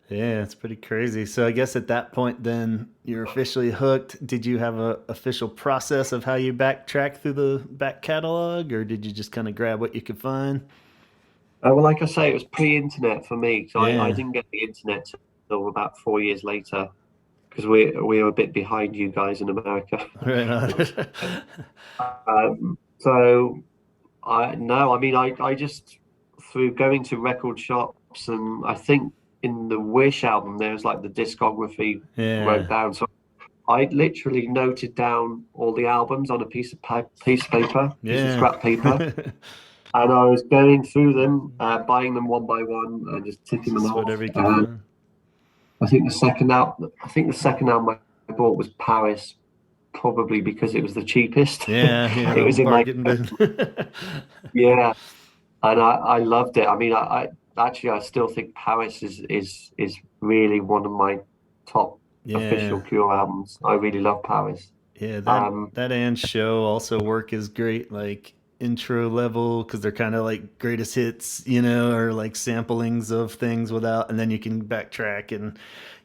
Speaker 1: Yeah, it's pretty crazy. So I guess at that point, then you're officially hooked. Did you have a official process of how you backtrack through the back catalog, or did you just kind of grab what you could find?
Speaker 2: Well, like I say, it was pre-internet for me, so I
Speaker 1: Yeah,
Speaker 2: didn't get the internet till about 4 years later because we were a bit behind you guys in America.
Speaker 1: right on.
Speaker 2: So I no, I mean I just through going to record shops, and I think in the Wish album there's like the discography wrote
Speaker 1: Yeah,
Speaker 2: down. So I literally noted down all the albums on a piece of paper, piece of
Speaker 1: yeah.
Speaker 2: scrap paper, and I was going through them, buying them one by one, and just ticking them
Speaker 1: Just
Speaker 2: off.
Speaker 1: whatever you could find.
Speaker 2: I think the second album I bought was Paris, probably because it was the cheapest.
Speaker 1: Yeah, yeah,
Speaker 2: It
Speaker 1: little
Speaker 2: was in my
Speaker 1: bargain bin.
Speaker 2: yeah, and I loved it. I mean, I actually I still think Paris is really one of my top official
Speaker 1: Yeah,
Speaker 2: Cure albums. I really love Paris.
Speaker 1: yeah. That
Speaker 2: Um,
Speaker 1: that and show also work is great, like intro level, because they're kind of like greatest hits, or like samplings of things without, and then you can backtrack and,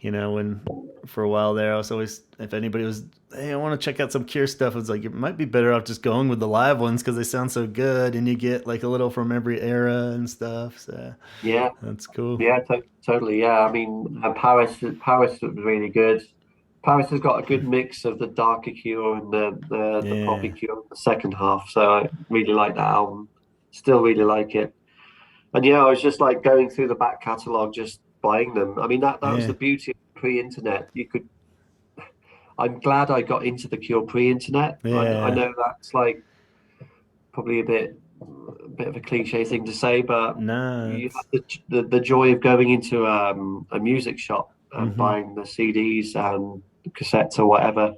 Speaker 1: when for a while there, I was always, if anybody was, hey, I want to check out some Cure stuff, it's like it might be better off just going with the live ones because they sound so good, and you get like a little from every era and stuff. So
Speaker 2: yeah,
Speaker 1: that's cool.
Speaker 2: yeah, totally. Yeah, I mean, Paris was really good. Paris has got a good mix of the darker Cure and the poppy
Speaker 1: Yeah,
Speaker 2: Cure in the second half. So I really like that album. Still really like it. And yeah, I was just like going through the back catalogue, just buying them. I mean, that was
Speaker 1: yeah,
Speaker 2: the beauty of pre-internet. You could. I'm glad I got into the Cure pre-internet. I
Speaker 1: yeah.
Speaker 2: know that's like probably a bit of a cliche thing to say, but
Speaker 1: No,
Speaker 2: you
Speaker 1: it's
Speaker 2: have the joy of going into a music shop and
Speaker 1: mm-hmm.
Speaker 2: buying the CDs and cassettes or whatever.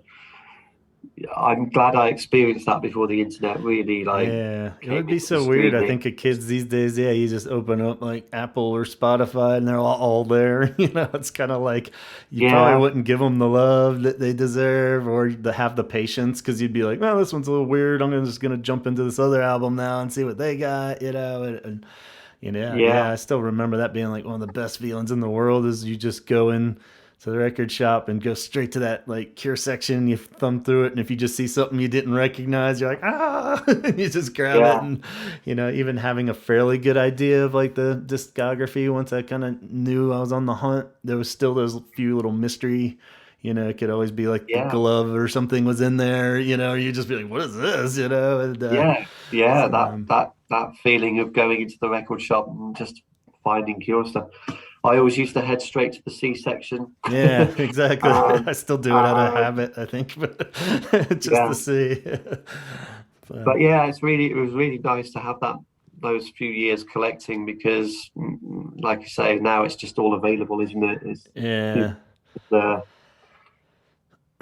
Speaker 2: I'm glad I experienced that before the internet really like
Speaker 1: Yeah, it
Speaker 2: came
Speaker 1: would be
Speaker 2: into the
Speaker 1: so weird. I
Speaker 2: streaming.
Speaker 1: think of kids these days, yeah, you just open up like Apple or Spotify and they're all there. It's kind of like you probably
Speaker 2: Yeah,
Speaker 1: wouldn't give them the love that they deserve or have the patience because you'd be like, well, this one's a little weird. Just gonna jump into this other album now and see what they got, and yeah,
Speaker 2: yeah,
Speaker 1: I still remember that being like one of the best feelings in the world is you just go in to the record shop and go straight to that like Cure section, you thumb through it, and if you just see something you didn't recognize, you're like, ah, and you just grab it,
Speaker 2: yeah,
Speaker 1: and even having a fairly good idea of like the discography, once I kind of knew I was on the hunt, there was still those few little mystery. It could always be like the
Speaker 2: yeah,
Speaker 1: glove or something was in there, you just be like, what is this, and
Speaker 2: yeah, yeah.
Speaker 1: so,
Speaker 2: That feeling of going into the record shop and just finding Cure stuff. I always used to head straight to the C section.
Speaker 1: yeah, exactly.
Speaker 2: um,
Speaker 1: I still do it out of
Speaker 2: um,
Speaker 1: habit, I think, but just to
Speaker 2: yeah,
Speaker 1: see.
Speaker 2: but
Speaker 1: But
Speaker 2: yeah, it was really nice to have those few years collecting because, like you say, now it's just all available, isn't it? It's
Speaker 1: yeah,
Speaker 2: the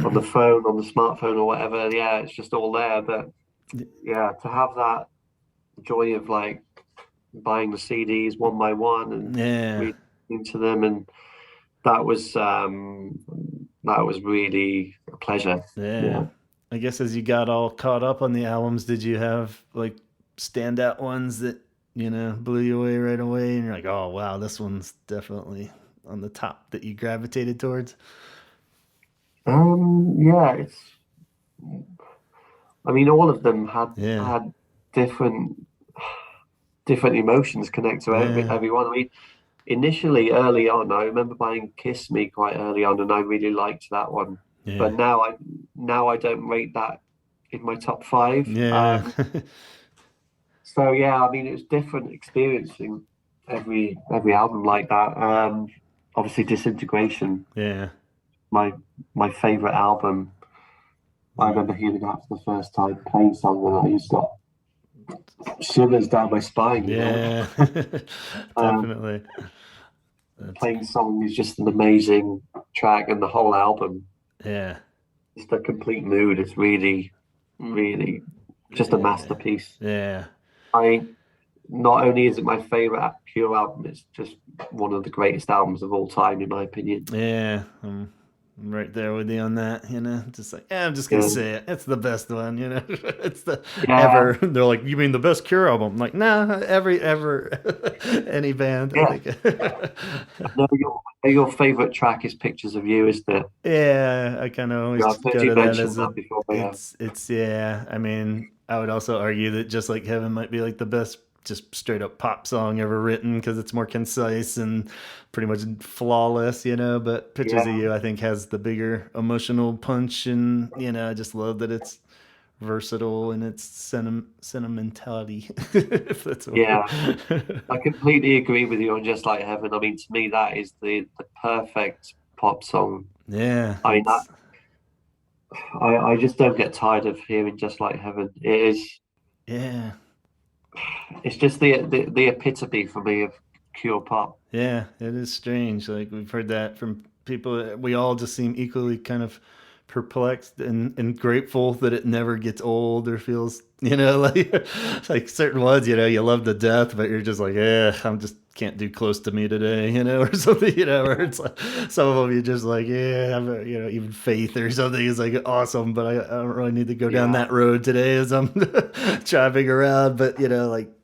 Speaker 2: on the phone, on the smartphone, or whatever. Yeah, it's just all there. But yeah, to have that joy of like buying the CDs one by one and
Speaker 1: yeah,
Speaker 2: reading into them, and that was um, that was really a pleasure.
Speaker 1: yeah.
Speaker 2: Yeah.
Speaker 1: I guess as you got all caught up on the albums, did you have like standout ones that blew you away right away, and you're like, oh wow, this one's definitely on the top that you gravitated towards?
Speaker 2: Yeah, I mean, all of them
Speaker 1: Yeah,
Speaker 2: had different different emotions connect to
Speaker 1: yeah,
Speaker 2: everyone. I mean, initially, early on, I remember buying "Kiss Me" quite early on, and I really liked that one.
Speaker 1: yeah,
Speaker 2: But now I don't rate that in my top five.
Speaker 1: yeah,
Speaker 2: So yeah, I mean, it was different experiencing every album like that. Obviously, "Disintegration,"
Speaker 1: yeah.
Speaker 2: my my favorite album. I remember hearing that for the first time, playing song, and I just got shivers down my spine.
Speaker 1: Yeah,
Speaker 2: Um,
Speaker 1: definitely. That's
Speaker 2: Plain Song is just an amazing track, and the whole album,
Speaker 1: yeah,
Speaker 2: just a complete mood. It's really, really just a
Speaker 1: yeah,
Speaker 2: masterpiece.
Speaker 1: yeah,
Speaker 2: I Not only is it my favorite Cure album, it's just one of the greatest albums of all time, in my opinion.
Speaker 1: yeah. I'm right there with you on that, just like, I'm just gonna
Speaker 2: Yeah,
Speaker 1: say it. It's the best one, it's the
Speaker 2: yeah,
Speaker 1: ever. They're like, you mean the best Cure album? I'm like, nah, ever, any band, I
Speaker 2: yeah.
Speaker 1: think.
Speaker 2: No, your favorite track is "Pictures of You," isn't it?
Speaker 1: Yeah, I kind of
Speaker 2: Yeah,
Speaker 1: always
Speaker 2: I've heard
Speaker 1: go
Speaker 2: you
Speaker 1: to that
Speaker 2: mention
Speaker 1: as
Speaker 2: that before. Yeah,
Speaker 1: it's yeah. I mean, I would also argue that Just Like Heaven might be like the best just straight up pop song ever written because it's more concise and pretty much flawless, But Pictures of
Speaker 2: yeah,
Speaker 1: You, I think, has the bigger emotional punch, and I just love that it's versatile in its sentimentality, if that's a word.
Speaker 2: yeah. I completely agree with you on "Just Like Heaven." I mean, to me, that is the perfect pop song.
Speaker 1: Yeah,
Speaker 2: I mean,
Speaker 1: it's
Speaker 2: I just don't get tired of hearing "Just Like Heaven."
Speaker 1: yeah.
Speaker 2: It's just the epitome for me of pure pop.
Speaker 1: Yeah, it is strange. Like we've heard that from people. We all just seem equally kind of perplexed and grateful that it never gets old or feels, like certain ones, you love to death, but you're just like, I'm just can't do Close to Me today, or something, or it's like some of them you're just like, even Faith or something is like awesome, but I don't really need to go down
Speaker 2: Yeah,
Speaker 1: that road today as I'm driving around. But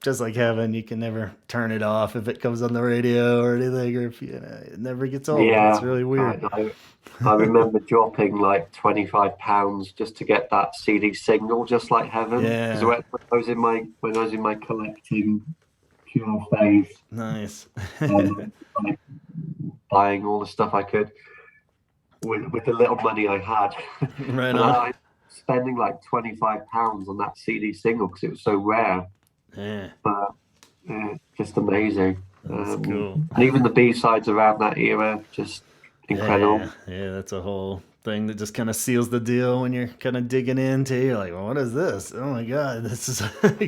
Speaker 1: Just Like Heaven, you can never turn it off if it comes on the radio or anything, or if it never gets old. It's
Speaker 2: yeah.
Speaker 1: really weird.
Speaker 2: I remember dropping like £25 just to get that CD single, "Just Like Heaven," because
Speaker 1: Yeah,
Speaker 2: when I was in my collecting pure phase,
Speaker 1: nice.
Speaker 2: like buying all the stuff I could with the little money I had,
Speaker 1: Right
Speaker 2: and
Speaker 1: on.
Speaker 2: I spending like £25 on that CD single because it was so rare,
Speaker 1: Yeah,
Speaker 2: but just amazing.
Speaker 1: that's cool.
Speaker 2: And even the B sides around that era, just
Speaker 1: Yeah,
Speaker 2: incredible.
Speaker 1: yeah, that's a whole thing that just kind of seals the deal when you're kind of digging into. You're like, well, what is this? Oh my god, this is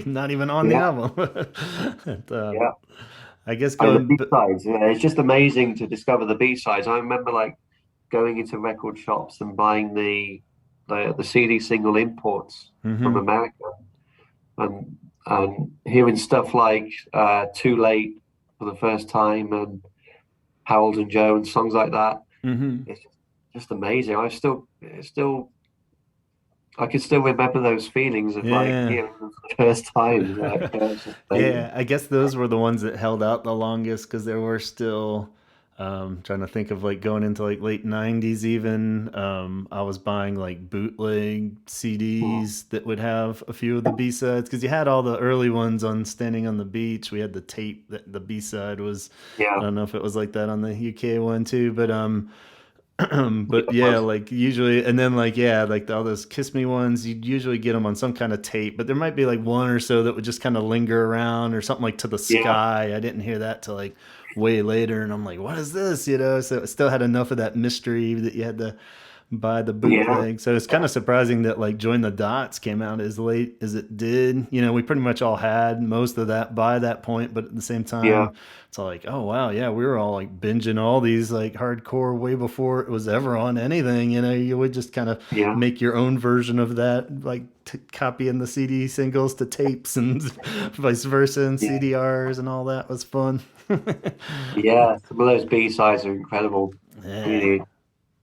Speaker 1: not even on the
Speaker 2: Yeah,
Speaker 1: album. And,
Speaker 2: yeah.
Speaker 1: I guess
Speaker 2: And the
Speaker 1: going.
Speaker 2: B sides, yeah, it's just amazing to discover the B sides. I remember like going into record shops and buying the CD single imports from
Speaker 1: Mm-hmm,
Speaker 2: America, and hearing stuff like "Too Late" for the first time, and "Harold and Joe" and songs like that.
Speaker 1: mm-hmm.
Speaker 2: It's just amazing. I can still remember those feelings of like
Speaker 1: Yeah.
Speaker 2: hearing them for the first time. Like, it's just amazing.
Speaker 1: Yeah, I guess those were the ones that held out the longest because there were still trying to think of like going into like late 90s even. I was buying like bootleg
Speaker 2: Mm.
Speaker 1: CDs that would have a few of the B-sides because you had all the early ones on Standing on the Beach. We had the tape that the B-side was. I
Speaker 2: Yeah,
Speaker 1: don't know if it was like that on the UK one too, but
Speaker 2: yeah,
Speaker 1: but
Speaker 2: it
Speaker 1: yeah,
Speaker 2: was.
Speaker 1: like usually, and then like yeah, like all those Kiss Me ones, you'd usually get them on some kind of tape, but there might be like one or so that would just kind of linger around or something like To the
Speaker 2: Yeah,
Speaker 1: Sky. I didn't hear that till like way later, and I'm like, what is this? So it still had enough of that mystery that you had to buy the
Speaker 2: yeah,
Speaker 1: bootleg. So it's kind of surprising that like Join the Dots came out as late as it did. We pretty much all had most of that by that point, but at the same
Speaker 2: yeah,
Speaker 1: time, it's all like, oh wow, yeah, we were all like binging all these like hardcore way before it was ever on anything. You would just kind of
Speaker 2: yeah,
Speaker 1: make your own version of that, like copying the CD singles to tapes and vice versa, and
Speaker 2: yeah,
Speaker 1: CDRs and all that was fun.
Speaker 2: yeah. Some of those B sides are incredible.
Speaker 1: Yeah.
Speaker 2: Really.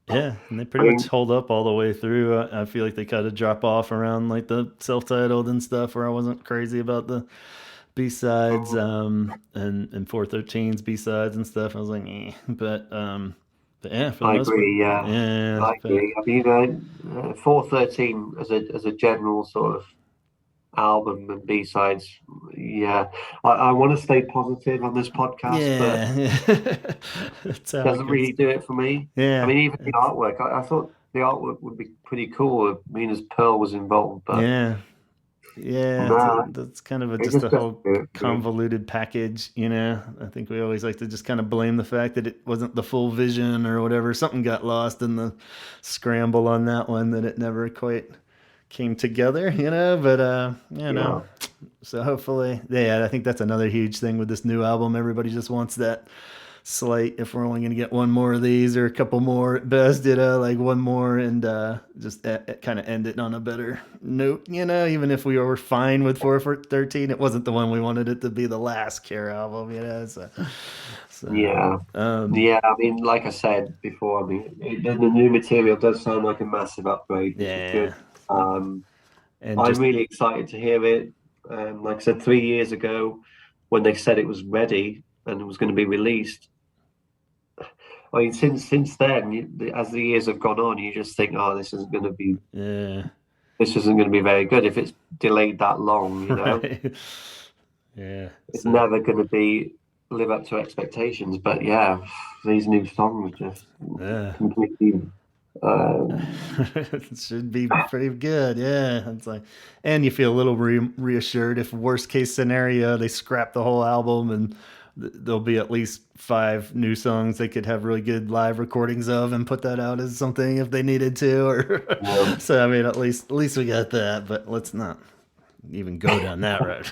Speaker 1: Yeah, and they
Speaker 2: I
Speaker 1: pretty much
Speaker 2: mean,
Speaker 1: hold up all the way through. I feel like they kind of drop off around like the self-titled and stuff, where I wasn't crazy about the B sides, and 413's B sides and stuff. I was like, but yeah, for the
Speaker 2: I
Speaker 1: most part,
Speaker 2: agree. Yeah,
Speaker 1: yeah,
Speaker 2: I agree. I mean, 413 as a general sort of album and B sides. Yeah, I want to stay positive on this podcast, but
Speaker 1: yeah, that's how it
Speaker 2: doesn't
Speaker 1: goes.
Speaker 2: really do it for me. I
Speaker 1: Yeah,
Speaker 2: mean, even the artwork, I thought the artwork would be pretty cool if Mina's Pearl was involved, but
Speaker 1: yeah. Yeah,
Speaker 2: nah,
Speaker 1: that's kind of
Speaker 2: it
Speaker 1: just a
Speaker 2: just doesn't
Speaker 1: whole
Speaker 2: do it for me.
Speaker 1: convoluted package. I think we always like to just kind of blame the fact that it wasn't the full vision or whatever. Something got lost in the scramble on that one that it never quite came together. But
Speaker 2: Yeah,
Speaker 1: so hopefully, yeah, I think that's another huge thing with this new album. Everybody just wants that slight, if we're only going to get one more of these or a couple more at best, like one more, and just kind of end it on a better note. Even if we were fine with 4 for 13, it wasn't the one we wanted it to be, the last Care album. So So,
Speaker 2: Yeah. Yeah, I mean, like I said before, I mean, the new material does sound like a massive upgrade, which is
Speaker 1: yeah,
Speaker 2: good. Um,
Speaker 1: and
Speaker 2: I'm
Speaker 1: just
Speaker 2: really excited to hear it. Like I said, 3 years ago, when they said it was ready and it was going to be released, I mean, since then, as the years have gone on, you just think, oh,
Speaker 1: yeah,
Speaker 2: this isn't going to be very good if it's delayed that long.
Speaker 1: right, yeah.
Speaker 2: It's
Speaker 1: So
Speaker 2: never going to be live up to expectations. But yeah, these new songs just
Speaker 1: yeah.
Speaker 2: completely.
Speaker 1: It should be pretty good, yeah. It's like, and you feel a little reassured if worst case scenario they scrap the whole album and there'll be at least 5 new songs they could have really good live recordings of and put that out as something if they needed to. Or
Speaker 2: Yeah.
Speaker 1: so I mean, at least we got that. But let's not even go down that road.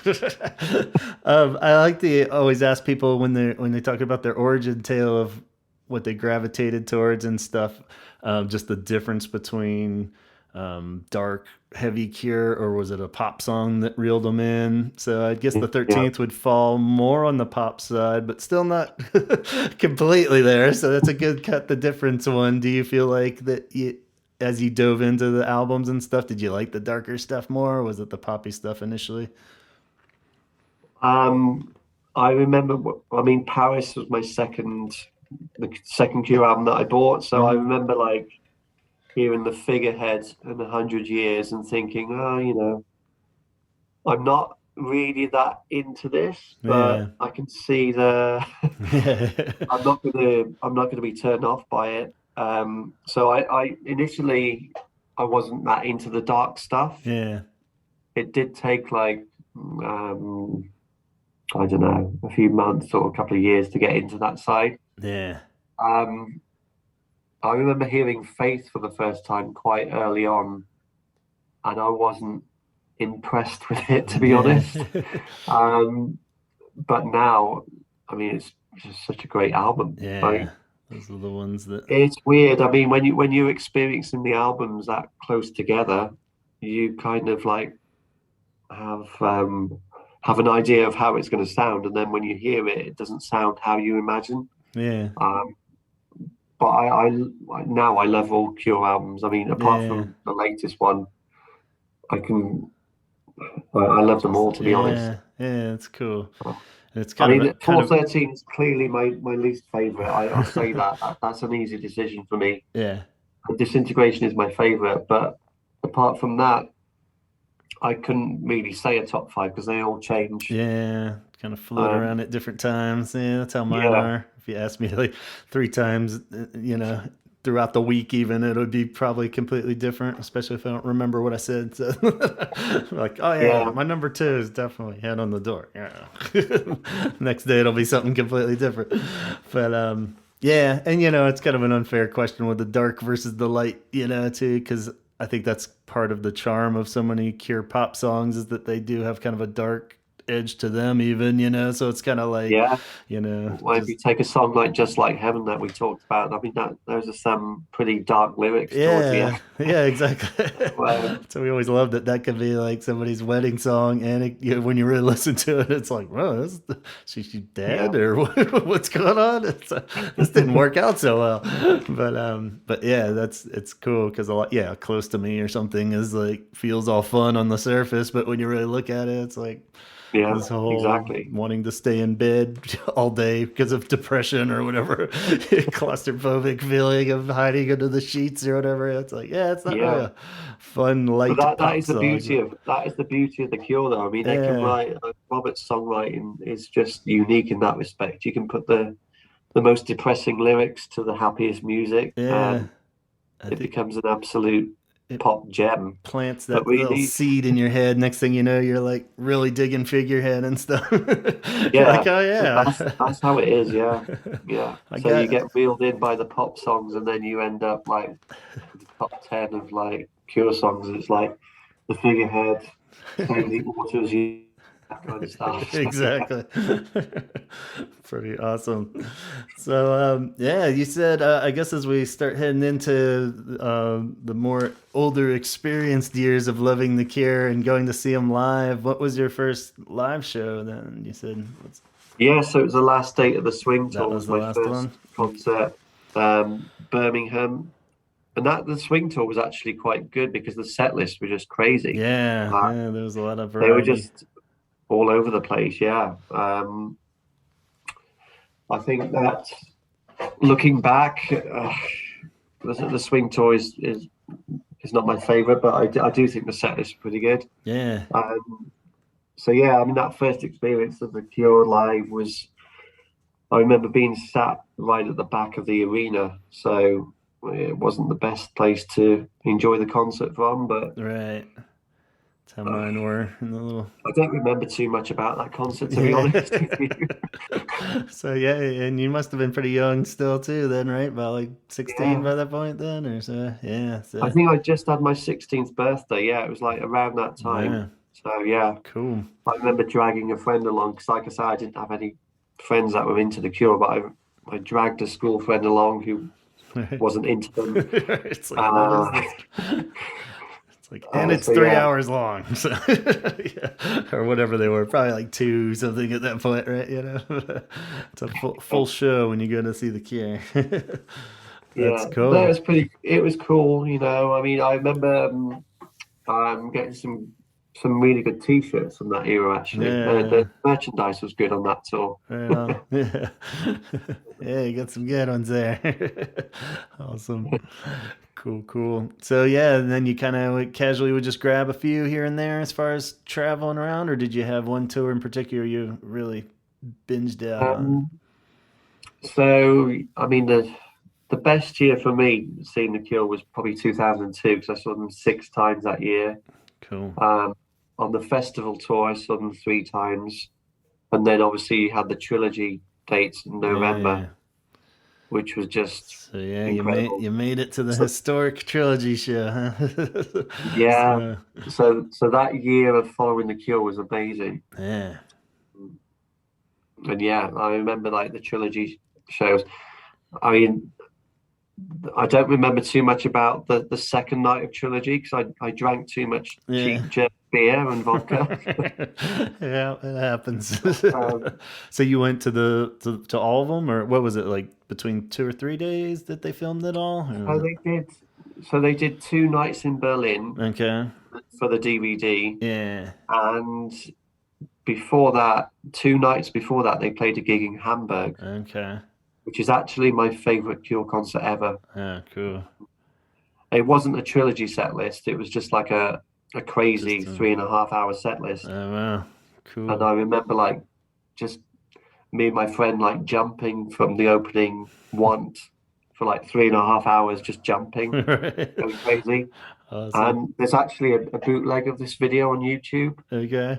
Speaker 1: I like to always ask people when they talk about their origin tale of what they gravitated towards and stuff, just the difference between dark, heavy Cure, or was it a pop song that reeled them in? So I guess the
Speaker 2: Yeah.
Speaker 1: 13th would fall more on the pop side, but still not completely there. So that's a good cut the difference one. Do you feel like that as you dove into the albums and stuff, did you like the darker stuff more, or was it the poppy stuff initially?
Speaker 2: I remember. I mean, Paris was the second Q album that I bought. So I
Speaker 1: Mm-hmm.
Speaker 2: remember like hearing the figurehead in 100 years and thinking, oh, I'm not really that into this,
Speaker 1: Yeah.
Speaker 2: but I can see the.
Speaker 1: Yeah.
Speaker 2: I'm not gonna be turned off by it. So I initially I wasn't that into the dark stuff.
Speaker 1: Yeah.
Speaker 2: It did take like I don't know, a few months or a couple of years to get into that side.
Speaker 1: Yeah.
Speaker 2: Um, I remember hearing Faith for the first time quite early on, and I wasn't impressed with it, to be
Speaker 1: Yeah.
Speaker 2: honest. Um, but now, I mean, it's just such a great album.
Speaker 1: Yeah.
Speaker 2: Like,
Speaker 1: Those are the ones that.
Speaker 2: it's weird. I mean, when you're experiencing the albums that close together, you kind of like have have an idea of how it's going to sound, and then when you hear it, it doesn't sound how you imagine.
Speaker 1: Yeah.
Speaker 2: Um, but now I love all Cure albums. I mean, apart
Speaker 1: Yeah.
Speaker 2: from the latest one, I can I love them all,
Speaker 1: Just
Speaker 2: to be honest.
Speaker 1: yeah. It's cool. And it's
Speaker 2: I
Speaker 1: kind of
Speaker 2: mean,
Speaker 1: kind of
Speaker 2: 413 is clearly my least favorite. I'll say that's an easy decision for me.
Speaker 1: yeah.
Speaker 2: Disintegration is my favorite, but apart from that, I couldn't really say a top five because they all change.
Speaker 1: Yeah, kind of float
Speaker 2: Um,
Speaker 1: around at different times. Yeah, that's how mine
Speaker 2: yeah,
Speaker 1: are. If you ask me like 3 times, throughout the week, even it would be probably completely different, especially if I don't remember what I said. So, like, oh yeah,
Speaker 2: yeah.
Speaker 1: my number 2 is definitely Head on the Door. Yeah. Next day it'll be something completely different. But yeah, and it's kind of an unfair question with the dark versus the light, too, because I think that's part of the charm of so many Cure pop songs is that they do have kind of a dark edge to them, even. So it's kind of like,
Speaker 2: Yeah. Well, if
Speaker 1: just
Speaker 2: you take a song like Just Like Heaven that we talked about, I mean, that those are some pretty dark lyrics towards the end.
Speaker 1: yeah, yeah, exactly.
Speaker 2: Um,
Speaker 1: So we always loved that could be like somebody's wedding song, and when you really listen to it, it's like, whoa, she
Speaker 2: yeah.
Speaker 1: dead or what's going on? This didn't work out so well, but yeah, it's cool because a lot, yeah, Close to Me or something is like feels all fun on the surface, but when you really look at it, it's like
Speaker 2: Yeah,
Speaker 1: this whole
Speaker 2: exactly.
Speaker 1: wanting to stay in bed all day because of depression or whatever, claustrophobic feeling of hiding under the sheets or whatever. It's like, yeah, it's not really
Speaker 2: Yeah.
Speaker 1: a fun
Speaker 2: But
Speaker 1: light
Speaker 2: that
Speaker 1: pop
Speaker 2: is the
Speaker 1: song,
Speaker 2: beauty
Speaker 1: but
Speaker 2: of the Cure, though. I mean, they can
Speaker 1: yeah,
Speaker 2: write. Robert's songwriting is just unique in that respect. You can put the most depressing lyrics to the happiest music,
Speaker 1: yeah.
Speaker 2: and
Speaker 1: I
Speaker 2: it
Speaker 1: think
Speaker 2: becomes an absolute
Speaker 1: it
Speaker 2: pop gem.
Speaker 1: plants
Speaker 2: But
Speaker 1: that little
Speaker 2: really,
Speaker 1: seed in your head. Next thing you know, you're like really digging Figurehead and stuff. You're like,
Speaker 2: yeah,
Speaker 1: oh
Speaker 2: that's
Speaker 1: yeah,
Speaker 2: how it is. Yeah, yeah.
Speaker 1: I
Speaker 2: So you
Speaker 1: got
Speaker 2: get reeled in by the pop songs, and then you end up like the top 10 of like Cure songs. And it's like the figurehead, same the waters, you that kind of stuff. So, yeah.
Speaker 1: exactly. Pretty awesome. So, yeah, you said, I guess as we start heading into the more older, experienced years of loving the Cure and going to see them live, what was your first live show then? You said,
Speaker 2: Yeah, so it was the last date of the Swing
Speaker 1: That
Speaker 2: Tour.
Speaker 1: was
Speaker 2: Was
Speaker 1: the
Speaker 2: my
Speaker 1: last
Speaker 2: first
Speaker 1: one.
Speaker 2: concert, Birmingham, and that the Swing Tour was actually quite good because the set lists were just crazy.
Speaker 1: Yeah,
Speaker 2: Uh,
Speaker 1: yeah, there was a lot of
Speaker 2: they were
Speaker 1: variety.
Speaker 2: just all over the place. Yeah, I think that looking back, the Swing Tour is not my favorite, but I do think the set list is pretty good.
Speaker 1: Yeah,
Speaker 2: Um, so yeah, I mean that first experience of the Cure live was. I remember being sat right at the back of the arena, so it wasn't the best place to enjoy the concert from. But
Speaker 1: right. That's how
Speaker 2: uh,
Speaker 1: mine were in the little.
Speaker 2: I don't remember too much about that concert, to be
Speaker 1: Yeah.
Speaker 2: honest with you.
Speaker 1: So yeah, and you must have been pretty young still too, then, right? About like 16
Speaker 2: Yeah,
Speaker 1: by that point, then, or so. Yeah.
Speaker 2: I
Speaker 1: So
Speaker 2: think I just had my 16th birthday. Yeah, it was like around that time.
Speaker 1: yeah,
Speaker 2: So yeah,
Speaker 1: cool.
Speaker 2: I remember dragging a friend along because, like I said, I didn't have any friends that were into the Cure, but I dragged a school friend along who
Speaker 1: Right.
Speaker 2: wasn't into them.
Speaker 1: It's like, what is
Speaker 2: Uh,
Speaker 1: this? It's like, and it's
Speaker 2: so
Speaker 1: 3 hours long, so yeah, or whatever they were, probably like two something at that point, right? It's a full show when you go to see the Cure. That's
Speaker 2: yeah, no, it
Speaker 1: cool.
Speaker 2: was pretty. It was cool, you know. I mean, I remember getting some really good T-shirts from that era. Actually, the
Speaker 1: Yeah,
Speaker 2: merchandise was good on that tour.
Speaker 1: right on. Yeah, yeah, you got some good ones there. Awesome. Cool, cool. So yeah, and then you kind of casually would just grab a few here and there as far as traveling around, or did you have one tour in particular you really binged out on?
Speaker 2: Um, so I mean, the best year for me seeing the Cure was probably 2002 because I saw them 6 times that year.
Speaker 1: Cool.
Speaker 2: Um, on the festival tour, I saw them 3 times, and then obviously you had the trilogy dates in November,
Speaker 1: Yeah.
Speaker 2: which was just
Speaker 1: So yeah,
Speaker 2: incredible.
Speaker 1: you made it to the
Speaker 2: So
Speaker 1: historic trilogy show, huh?
Speaker 2: yeah,
Speaker 1: So
Speaker 2: so that year of following the Cure was amazing,
Speaker 1: yeah.
Speaker 2: and yeah, I remember like the trilogy shows. I mean, I don't remember too much about the second night of trilogy because I drank too much
Speaker 1: Yeah.
Speaker 2: cheap German beer and vodka.
Speaker 1: Yeah, it happens.
Speaker 2: Um,
Speaker 1: So you went to to all of them, or what was it like between 2 or 3 days that they filmed it all, or was
Speaker 2: so
Speaker 1: it?
Speaker 2: they did, so they did 2 nights in Berlin
Speaker 1: Okay.
Speaker 2: for the DVD,
Speaker 1: Yeah.
Speaker 2: and before that, 2 nights before that, they played a gig in Hamburg,
Speaker 1: Okay.
Speaker 2: which is actually my favorite Cure concert ever.
Speaker 1: Yeah. Cool.
Speaker 2: It wasn't a trilogy set list; it was just like a crazy
Speaker 1: Just
Speaker 2: 3.5 hour set list.
Speaker 1: oh wow.
Speaker 2: And
Speaker 1: Cool.
Speaker 2: I remember like just me and my friend like jumping from the opening want for like 3.5 hours, just jumping,
Speaker 1: Right.
Speaker 2: going crazy.
Speaker 1: Awesome.
Speaker 2: And there's actually a bootleg of this video on YouTube,
Speaker 1: Okay.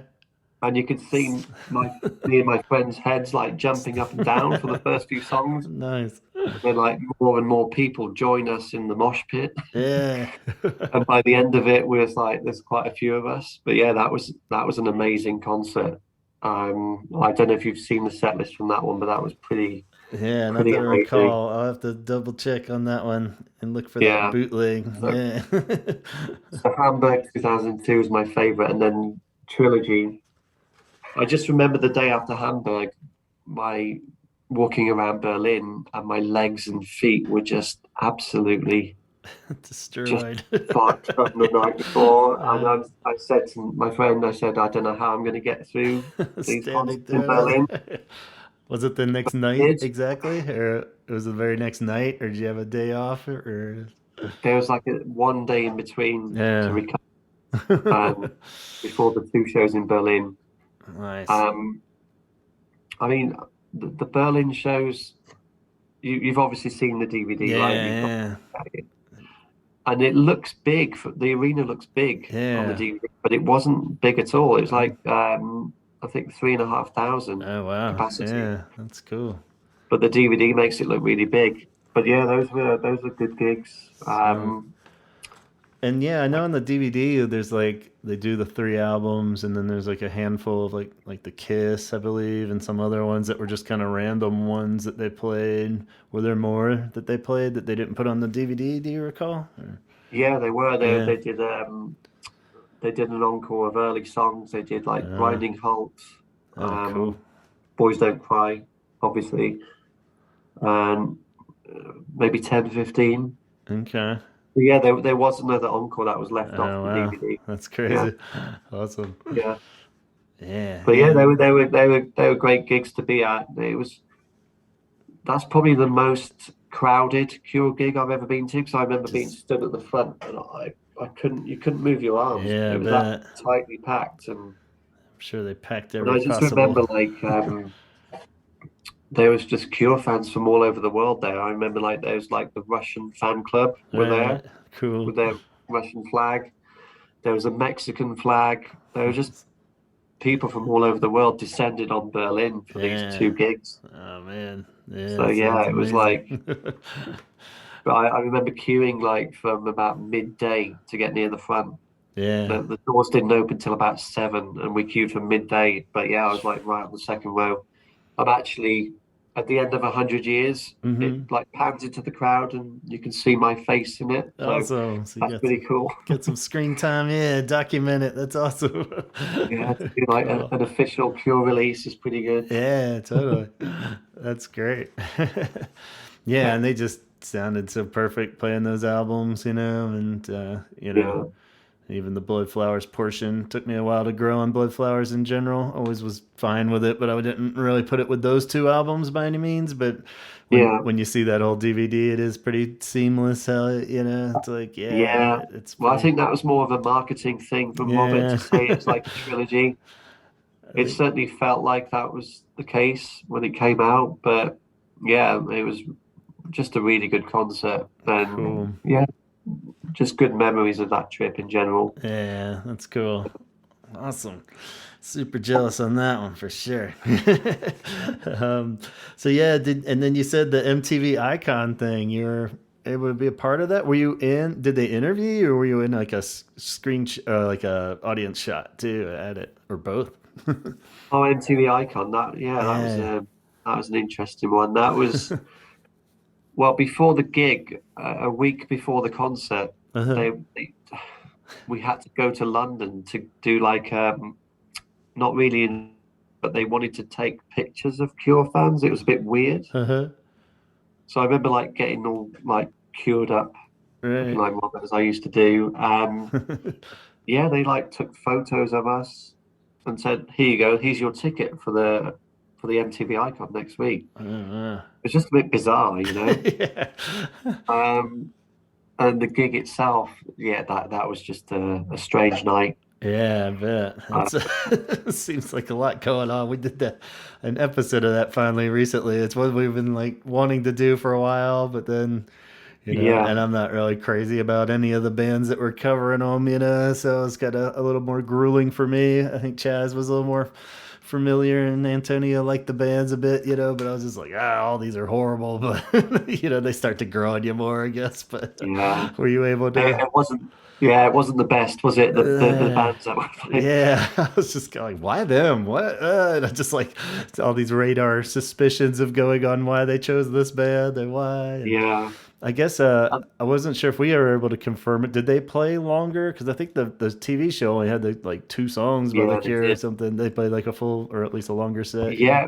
Speaker 2: and you could see me and my friends' heads like jumping up and down for the first few songs.
Speaker 1: Nice.
Speaker 2: And then like more and more people join us in the mosh pit.
Speaker 1: Yeah.
Speaker 2: And by the end of it, we was like, there's quite a few of us. But yeah, that was an amazing concert. I don't know if you've seen the set list from that one, but that was
Speaker 1: Yeah, not
Speaker 2: pretty
Speaker 1: that I
Speaker 2: amazing.
Speaker 1: recall. I'll have to double check on that one and look for that
Speaker 2: Yeah.
Speaker 1: bootleg.
Speaker 2: So,
Speaker 1: Yeah.
Speaker 2: so Hamburg 2002 was my favorite, and then Trilogy. I just remember the day after Hamburg, my walking around Berlin, and my legs and feet were just absolutely just
Speaker 1: Destroyed.
Speaker 2: fucked from the night before. And
Speaker 1: Uh,
Speaker 2: I said to my friend, I said, I don't know how I'm going to get through these
Speaker 1: standing
Speaker 2: concerts in
Speaker 1: through
Speaker 2: Berlin.
Speaker 1: it. Was it the next
Speaker 2: I
Speaker 1: night
Speaker 2: did.
Speaker 1: exactly, or it was the very next night, or did you have a day off, or?
Speaker 2: There was like one day in between to
Speaker 1: Yeah.
Speaker 2: recover before the 2 shows in Berlin.
Speaker 1: Nice.
Speaker 2: Um, I mean, the Berlin shows, you've obviously seen the DVD, right? You've got,
Speaker 1: Yeah,
Speaker 2: and it looks big. The arena looks big on the
Speaker 1: yeah,
Speaker 2: DVD, but it wasn't big at all. It was
Speaker 1: yeah.
Speaker 2: like I think 3,500
Speaker 1: Oh wow,
Speaker 2: capacity,
Speaker 1: yeah, that's cool.
Speaker 2: but the DVD makes it look really big. But yeah, those were good gigs.
Speaker 1: So, and yeah, I know on the DVD there's like they do the 3 albums, and then there's like a handful of like the Kiss, I believe, and some other ones that were just kind of random ones that they played. Were there more that they played that they didn't put on the DVD? Do you recall? Or,
Speaker 2: Yeah, they were.
Speaker 1: yeah.
Speaker 2: They did an encore of early songs. They did like
Speaker 1: Uh,
Speaker 2: Grinding Halt,
Speaker 1: oh, cool.
Speaker 2: um, Boys Don't Cry, obviously, and maybe 10, 15.
Speaker 1: Okay.
Speaker 2: But yeah, there was another encore that was left off
Speaker 1: Oh
Speaker 2: the
Speaker 1: wow,
Speaker 2: DVD.
Speaker 1: that's
Speaker 2: Yeah,
Speaker 1: crazy. Awesome.
Speaker 2: yeah.
Speaker 1: Yeah,
Speaker 2: But yeah,
Speaker 1: yeah.
Speaker 2: they were great gigs to be at. That's probably the most crowded Cure gig I've ever been to, because I remember being
Speaker 1: Just
Speaker 2: stood at the front and you couldn't move your arms.
Speaker 1: yeah,
Speaker 2: It
Speaker 1: I
Speaker 2: was that
Speaker 1: bet.
Speaker 2: tightly packed,
Speaker 1: I'm sure they packed
Speaker 2: and
Speaker 1: every
Speaker 2: I just
Speaker 1: possible.
Speaker 2: remember like there was just Cure fans from all over the world there. I remember like there was like the Russian fan club were
Speaker 1: Right.
Speaker 2: there
Speaker 1: Cool.
Speaker 2: with their Russian flag. There was a Mexican flag. There was just people from all over the world descended on Berlin for these
Speaker 1: Yeah.
Speaker 2: two gigs.
Speaker 1: Oh man. Yeah,
Speaker 2: So yeah,
Speaker 1: sounds
Speaker 2: it was
Speaker 1: amazing.
Speaker 2: like, but I remember queuing like from about midday to get near the front.
Speaker 1: Yeah.
Speaker 2: The doors didn't open till about 7, and we queued from midday. But yeah, I was like right on the second row. I'm actually at the end of 100 years. It
Speaker 1: Mm-hmm.
Speaker 2: like pans into the crowd, and you can see my face in it. So
Speaker 1: Awesome. So you
Speaker 2: that's
Speaker 1: got
Speaker 2: pretty cool.
Speaker 1: some screen time. Yeah, document it. That's awesome.
Speaker 2: Yeah, to do like
Speaker 1: Cool.
Speaker 2: an official Cure release is pretty good.
Speaker 1: Yeah, totally. That's great. Yeah, and they just sounded so perfect playing those albums, and
Speaker 2: Yeah,
Speaker 1: even the Blood Flowers portion took me a while to grow on Blood Flowers in general. Always was fine with it, but I didn't really put it with those two albums by any means. But when
Speaker 2: yeah,
Speaker 1: you see that whole DVD, it is pretty seamless. How it's like,
Speaker 2: yeah.
Speaker 1: yeah, it's
Speaker 2: Well, I
Speaker 1: pretty.
Speaker 2: think that was more of a marketing thing from Robert
Speaker 1: Yeah,
Speaker 2: to say it's like a trilogy.
Speaker 1: I
Speaker 2: It
Speaker 1: think
Speaker 2: certainly felt like that was the case when it came out, but yeah, it was just a really good concert, and
Speaker 1: cool.
Speaker 2: yeah, just good memories of that trip in general.
Speaker 1: Yeah, that's cool. Awesome. Super jealous on that one for sure. um, so yeah, and then you said the MTV Icon thing. You're able to be a part of that. Were you in? Did they interview you, or were you in like a like a audience shot too at it, or both?
Speaker 2: Oh, MTV Icon,
Speaker 1: Yeah.
Speaker 2: that was an interesting one. That was well before the gig, a week before the concert.
Speaker 1: Uh-huh.
Speaker 2: They we had to go to London to do like not really in, but they wanted to take pictures of Cure fans. It was a bit weird.
Speaker 1: Uh-huh.
Speaker 2: So I remember like getting all like cured up, looking
Speaker 1: Right.
Speaker 2: like Robert as I used to do. Yeah, they like took photos of us and said, "Here you go. Here's your ticket for the MTV Icon next week."
Speaker 1: Uh-huh.
Speaker 2: It's just a bit bizarre, you know.
Speaker 1: Yeah.
Speaker 2: And the gig itself, yeah, that was just a strange night.
Speaker 1: Yeah, I bet.
Speaker 2: Uh,
Speaker 1: That's seems like a lot going on. We did an episode of that finally recently. It's what we've been like wanting to do for a while, but then
Speaker 2: yeah,
Speaker 1: and I'm not really crazy about any of the bands that we're covering them, so it's got a little more grueling for me. I think Chaz was a little more familiar and Antonio liked the bands a bit, but I was just like, all these are horrible, but they start to grow on you more, I guess. But
Speaker 2: yeah.
Speaker 1: were you able to?
Speaker 2: It wasn't. Yeah, it wasn't the best, was it? The
Speaker 1: Uh,
Speaker 2: bands that were playing.
Speaker 1: yeah, I was just kind of like, why them? What? And I just like all these radar suspicions of going on why they chose this band and why. And
Speaker 2: Yeah,
Speaker 1: I guess
Speaker 2: uh,
Speaker 1: I wasn't sure if we were able to confirm it. Did they play longer? Because I think the TV show only had like two songs by The
Speaker 2: yeah, they
Speaker 1: Cure or
Speaker 2: did.
Speaker 1: something. They played like a full or at least a longer set. Yeah.
Speaker 2: Yeah,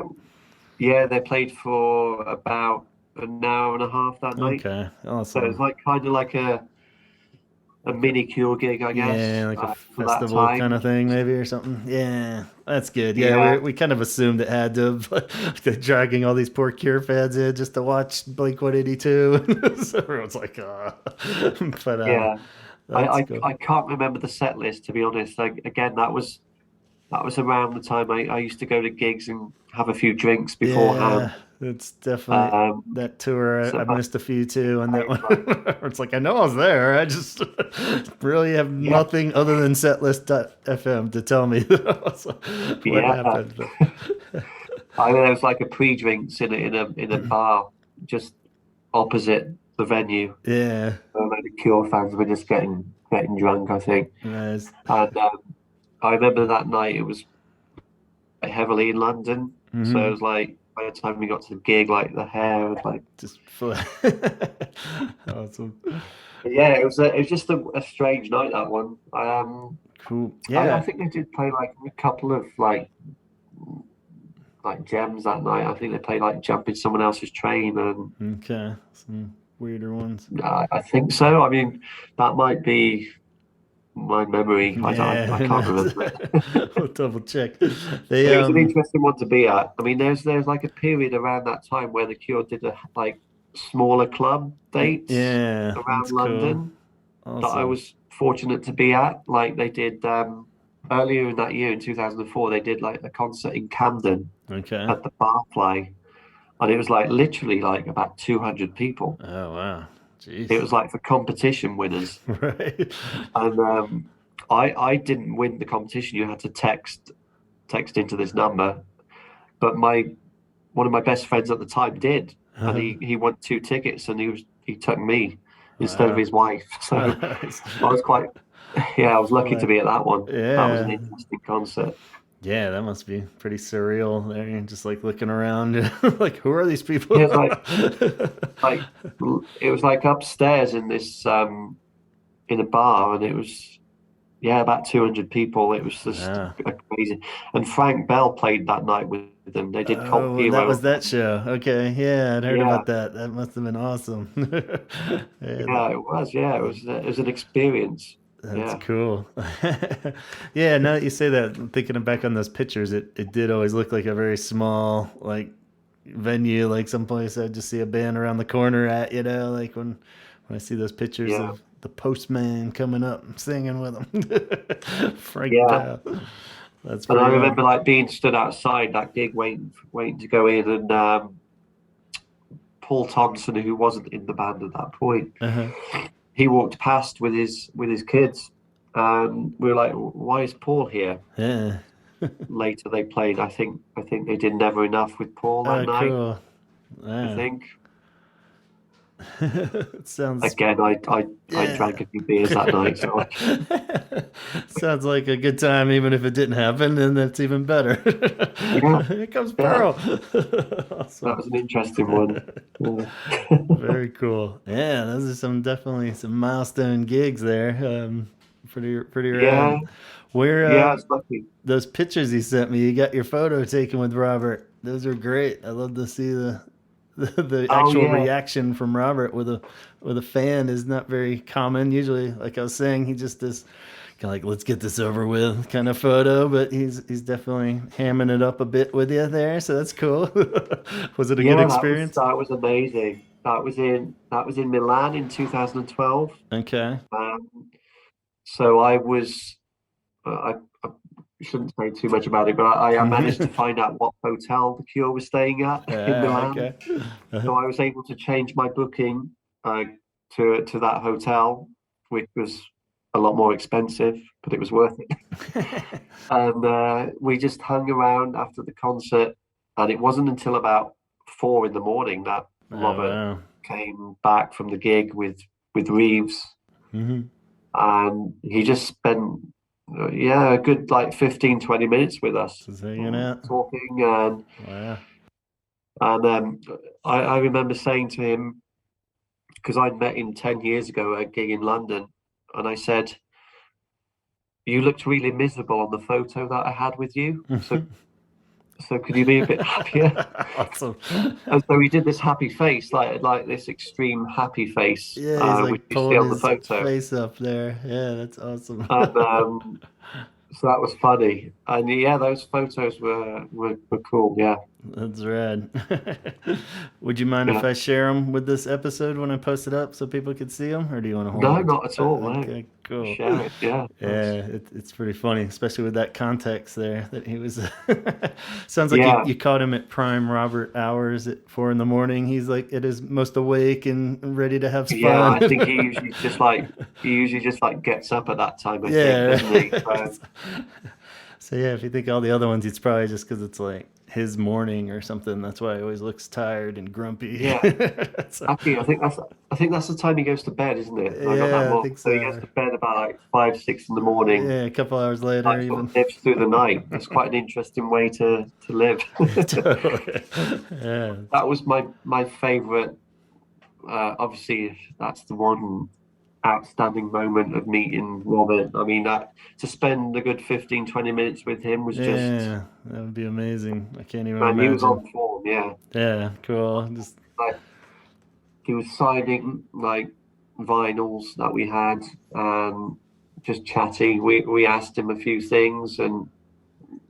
Speaker 2: yeah, they played for about an hour and a half that night.
Speaker 1: Okay.
Speaker 2: So it's
Speaker 1: Awesome.
Speaker 2: like kind of like a mini Cure gig, I guess,
Speaker 1: Yeah, like a
Speaker 2: for that
Speaker 1: festival kind
Speaker 2: time.
Speaker 1: of thing, maybe or something. Yeah, that's good. Yeah,
Speaker 2: Yeah,
Speaker 1: we kind of assumed it had to, but they're dragging all these poor Cure fans in just to watch Blink 182. So everyone's like, but
Speaker 2: yeah.
Speaker 1: that's cool.
Speaker 2: I can't remember the set list, to be honest. Like, again, that was around the time I used to go to gigs and have a few drinks beforehand.
Speaker 1: Yeah, it's definitely
Speaker 2: Um,
Speaker 1: that tour.
Speaker 2: so
Speaker 1: I
Speaker 2: but
Speaker 1: missed a few too on that
Speaker 2: I
Speaker 1: one.
Speaker 2: like
Speaker 1: It's like I know I was there. I just really have
Speaker 2: yeah,
Speaker 1: nothing other than setlist.fm to tell me what
Speaker 2: yeah.
Speaker 1: happened. But
Speaker 2: There was like a pre-drinks in a bar just opposite the venue.
Speaker 1: yeah,
Speaker 2: Like the Cure fans were just getting drunk, I think.
Speaker 1: nice.
Speaker 2: And I remember that night it was heavily in London, so it
Speaker 1: Hmm.
Speaker 2: was like by the time we got to the gig, like the hair was like,
Speaker 1: Just awesome.
Speaker 2: yeah, it was just a strange night that one.
Speaker 1: Cool.
Speaker 2: I
Speaker 1: Yeah.
Speaker 2: think they did play like a couple of like like gems that night. I think they played like Jump in Someone Else's Train, and
Speaker 1: Okay, some weirder ones.
Speaker 2: I think so. I mean, that might be my memory. I
Speaker 1: Yeah,
Speaker 2: can't remember.
Speaker 1: we'll double check.
Speaker 2: But
Speaker 1: They
Speaker 2: it was an interesting one to be at. I mean, there's like a period around that time where the Cure did like smaller club dates
Speaker 1: yeah,
Speaker 2: around
Speaker 1: that's cool.
Speaker 2: London that I
Speaker 1: Awesome.
Speaker 2: was fortunate to be at. Like they did earlier in that year in 2004, they did like a concert in Camden
Speaker 1: Okay.
Speaker 2: at the Barclay, and it was like literally like about 200 people.
Speaker 1: Oh wow.
Speaker 2: It
Speaker 1: Jeez.
Speaker 2: was like for competition winners,
Speaker 1: Right.
Speaker 2: and I didn't win the competition. You had to text into this number, but my one of my best friends at the time did, and he won 2 tickets, and he took me instead of
Speaker 1: Wow.
Speaker 2: his wife. So
Speaker 1: Nice.
Speaker 2: I was quite, yeah, I was lucky to
Speaker 1: Like,
Speaker 2: be at that one. That was an
Speaker 1: yeah.
Speaker 2: interesting concert.
Speaker 1: Yeah, that must be pretty surreal. There, you're just like looking around, like, who are these people?
Speaker 2: Yeah, like it was like upstairs in this in a bar, and it was yeah about 200 people. It was just
Speaker 1: Yeah.
Speaker 2: crazy. And Frank Bell played that night with them. They did Cult
Speaker 1: Oh, that
Speaker 2: Hero.
Speaker 1: was that show. Okay, yeah, I'd heard
Speaker 2: Yeah,
Speaker 1: about that. That must have been awesome. Yeah,
Speaker 2: yeah, it was. Yeah, it was an experience.
Speaker 1: that's
Speaker 2: Yeah,
Speaker 1: cool. Yeah, now that you say that, thinking back on those pictures, it did always look like a very small like venue, like someplace I'd just see a band around the corner at, like when I see those pictures
Speaker 2: yeah,
Speaker 1: of the postman coming up and singing with them. Frank
Speaker 2: yeah.
Speaker 1: Bell. That's
Speaker 2: And I
Speaker 1: pretty
Speaker 2: remember like being stood outside that gig waiting to go in, and Paul Thompson, who wasn't in the band at that point,
Speaker 1: uh-huh.
Speaker 2: he walked past with his kids. We were like, "Why is Paul here?"
Speaker 1: Yeah.
Speaker 2: Later, they played. I think they did Never Enough with Paul that
Speaker 1: Oh,
Speaker 2: night.
Speaker 1: cool.
Speaker 2: I
Speaker 1: Yeah.
Speaker 2: think
Speaker 1: It sounds
Speaker 2: again, I
Speaker 1: yeah.
Speaker 2: drank a few beers that night, so
Speaker 1: Sounds like a good time, even if it didn't happen, and that's even better.
Speaker 2: yeah,
Speaker 1: Here comes
Speaker 2: yeah,
Speaker 1: Pearl.
Speaker 2: that
Speaker 1: Awesome.
Speaker 2: was an interesting one. Yeah,
Speaker 1: Very cool. Yeah, those are definitely some milestone gigs there. Pretty
Speaker 2: yeah,
Speaker 1: rad. Where
Speaker 2: yeah. It's lucky.
Speaker 1: those pictures you sent me, you got your photo taken with Robert. Those are great. I love to see the
Speaker 2: Oh
Speaker 1: actual
Speaker 2: yeah,
Speaker 1: reaction from Robert with a fan is not very common. Usually, like I was saying, he just does kind of like let's get this over with kind of photo, but he's definitely hamming it up a bit with you there, so that's cool. Was it a good
Speaker 2: yeah.
Speaker 1: experience?
Speaker 2: That was amazing. That was in Milan in 2012.
Speaker 1: Okay.
Speaker 2: Um, so I was I shouldn't say too much about it, but I managed to find out what hotel the Cure was staying at in Milan.
Speaker 1: Okay. Uh-huh.
Speaker 2: So I was able to change my booking uh, to that hotel, which was a lot more expensive, but it was worth it. And we just hung around after the concert, and it wasn't until about 4 in the morning that
Speaker 1: Oh
Speaker 2: Robert
Speaker 1: wow.
Speaker 2: came back from the gig with Reeves,
Speaker 1: Hmm.
Speaker 2: and he just spent yeah a good like 15, 20 minutes with us
Speaker 1: Just hanging out.
Speaker 2: talking,
Speaker 1: Wow.
Speaker 2: and I remember saying to him, because I'd met him 10 years ago at a gig in London, and I said, "You looked really miserable on the photo that I had with you. So could you be a bit happier?"
Speaker 1: Awesome.
Speaker 2: And so he did this happy face, like this extreme happy face,
Speaker 1: Yeah, he's
Speaker 2: which
Speaker 1: like
Speaker 2: you see
Speaker 1: pulling
Speaker 2: on the
Speaker 1: his
Speaker 2: photo.
Speaker 1: face up there. Yeah, that's awesome.
Speaker 2: And so that was funny. And yeah, those photos were cool. Yeah,
Speaker 1: That's rad. Would you mind if
Speaker 2: yeah.
Speaker 1: I share them with this episode when I post it up so people can see them, or do you want to hold
Speaker 2: No,
Speaker 1: on?
Speaker 2: not at all. No,
Speaker 1: Okay, cool.
Speaker 2: share it. Yeah,
Speaker 1: Yeah, it's pretty funny, especially with that context there that he was. Sounds like
Speaker 2: yeah,
Speaker 1: you caught him at prime Robert hours at 4 in the morning. He's like at his most awake and ready to have
Speaker 2: yeah.
Speaker 1: fun.
Speaker 2: I think he usually just like gets up at that time. I think,
Speaker 1: Yeah.
Speaker 2: doesn't he? So,
Speaker 1: So yeah, if you think all the other ones, it's probably just because it's like his morning or something. That's why he always looks tired and grumpy.
Speaker 2: yeah.
Speaker 1: So,
Speaker 2: Actually, I think that's the time he goes to bed, isn't it? I got that
Speaker 1: yeah, I
Speaker 2: wrong.
Speaker 1: think
Speaker 2: So he goes
Speaker 1: so.
Speaker 2: to bed about like 5, 6 in the morning.
Speaker 1: Yeah, a couple hours later,
Speaker 2: Like sort
Speaker 1: even.
Speaker 2: of lives through the night. That's quite an interesting way to live.
Speaker 1: Totally. Yeah.
Speaker 2: That was my favorite. Obviously, that's the one outstanding moment of meeting Robert. I mean, that to spend a good 15, 20 minutes with him was just,
Speaker 1: Yeah, that would be amazing. I can't even
Speaker 2: man, he was
Speaker 1: imagine.
Speaker 2: on form. Yeah,
Speaker 1: Yeah, cool. Just
Speaker 2: like he was signing like vinyls that we had, just chatting. We asked him a few things, and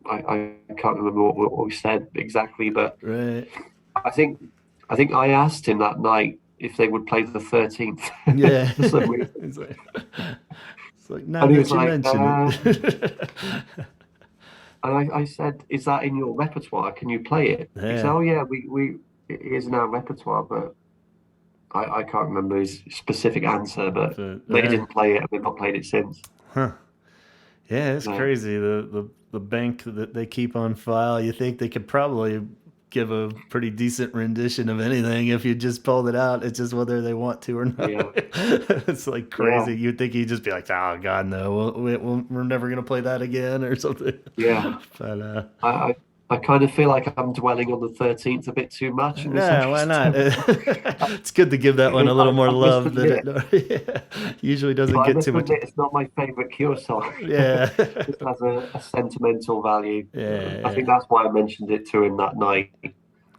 Speaker 2: I can't remember what we said exactly, but
Speaker 1: right.
Speaker 2: I think I asked him that night if they would play the 13th
Speaker 1: Yeah.
Speaker 2: for some reason,
Speaker 1: It's like now
Speaker 2: and he was
Speaker 1: that you
Speaker 2: like,
Speaker 1: mention it.
Speaker 2: and I said, "Is that in your repertoire? Can you play it?" He said,
Speaker 1: Yeah.
Speaker 2: "Oh yeah, we it is in our repertoire, but I can't remember his specific answer, but
Speaker 1: But
Speaker 2: they didn't play it, and they've not played it since."
Speaker 1: huh. Yeah, it's
Speaker 2: No,
Speaker 1: crazy. The bank that they keep on file, you think they could probably give a pretty decent rendition of anything if you just pulled it out. It's just whether they want to or not.
Speaker 2: yeah,
Speaker 1: It's like
Speaker 2: yeah,
Speaker 1: crazy. You'd think he'd just be like, "Oh God, no, we're never gonna play that again" or something.
Speaker 2: yeah.
Speaker 1: But
Speaker 2: I, I I kind of feel like I'm dwelling on the 13th a bit too much in this
Speaker 1: no, why not?
Speaker 2: episode.
Speaker 1: It's good to give that one a little more
Speaker 2: I must
Speaker 1: love than
Speaker 2: admit,
Speaker 1: it usually
Speaker 2: but
Speaker 1: doesn't
Speaker 2: I
Speaker 1: get
Speaker 2: must
Speaker 1: too much.
Speaker 2: admit, it's not my favourite Cure song.
Speaker 1: Yeah.
Speaker 2: It has a sentimental value.
Speaker 1: Yeah,
Speaker 2: I think
Speaker 1: yeah.
Speaker 2: that's why I mentioned it to him that night,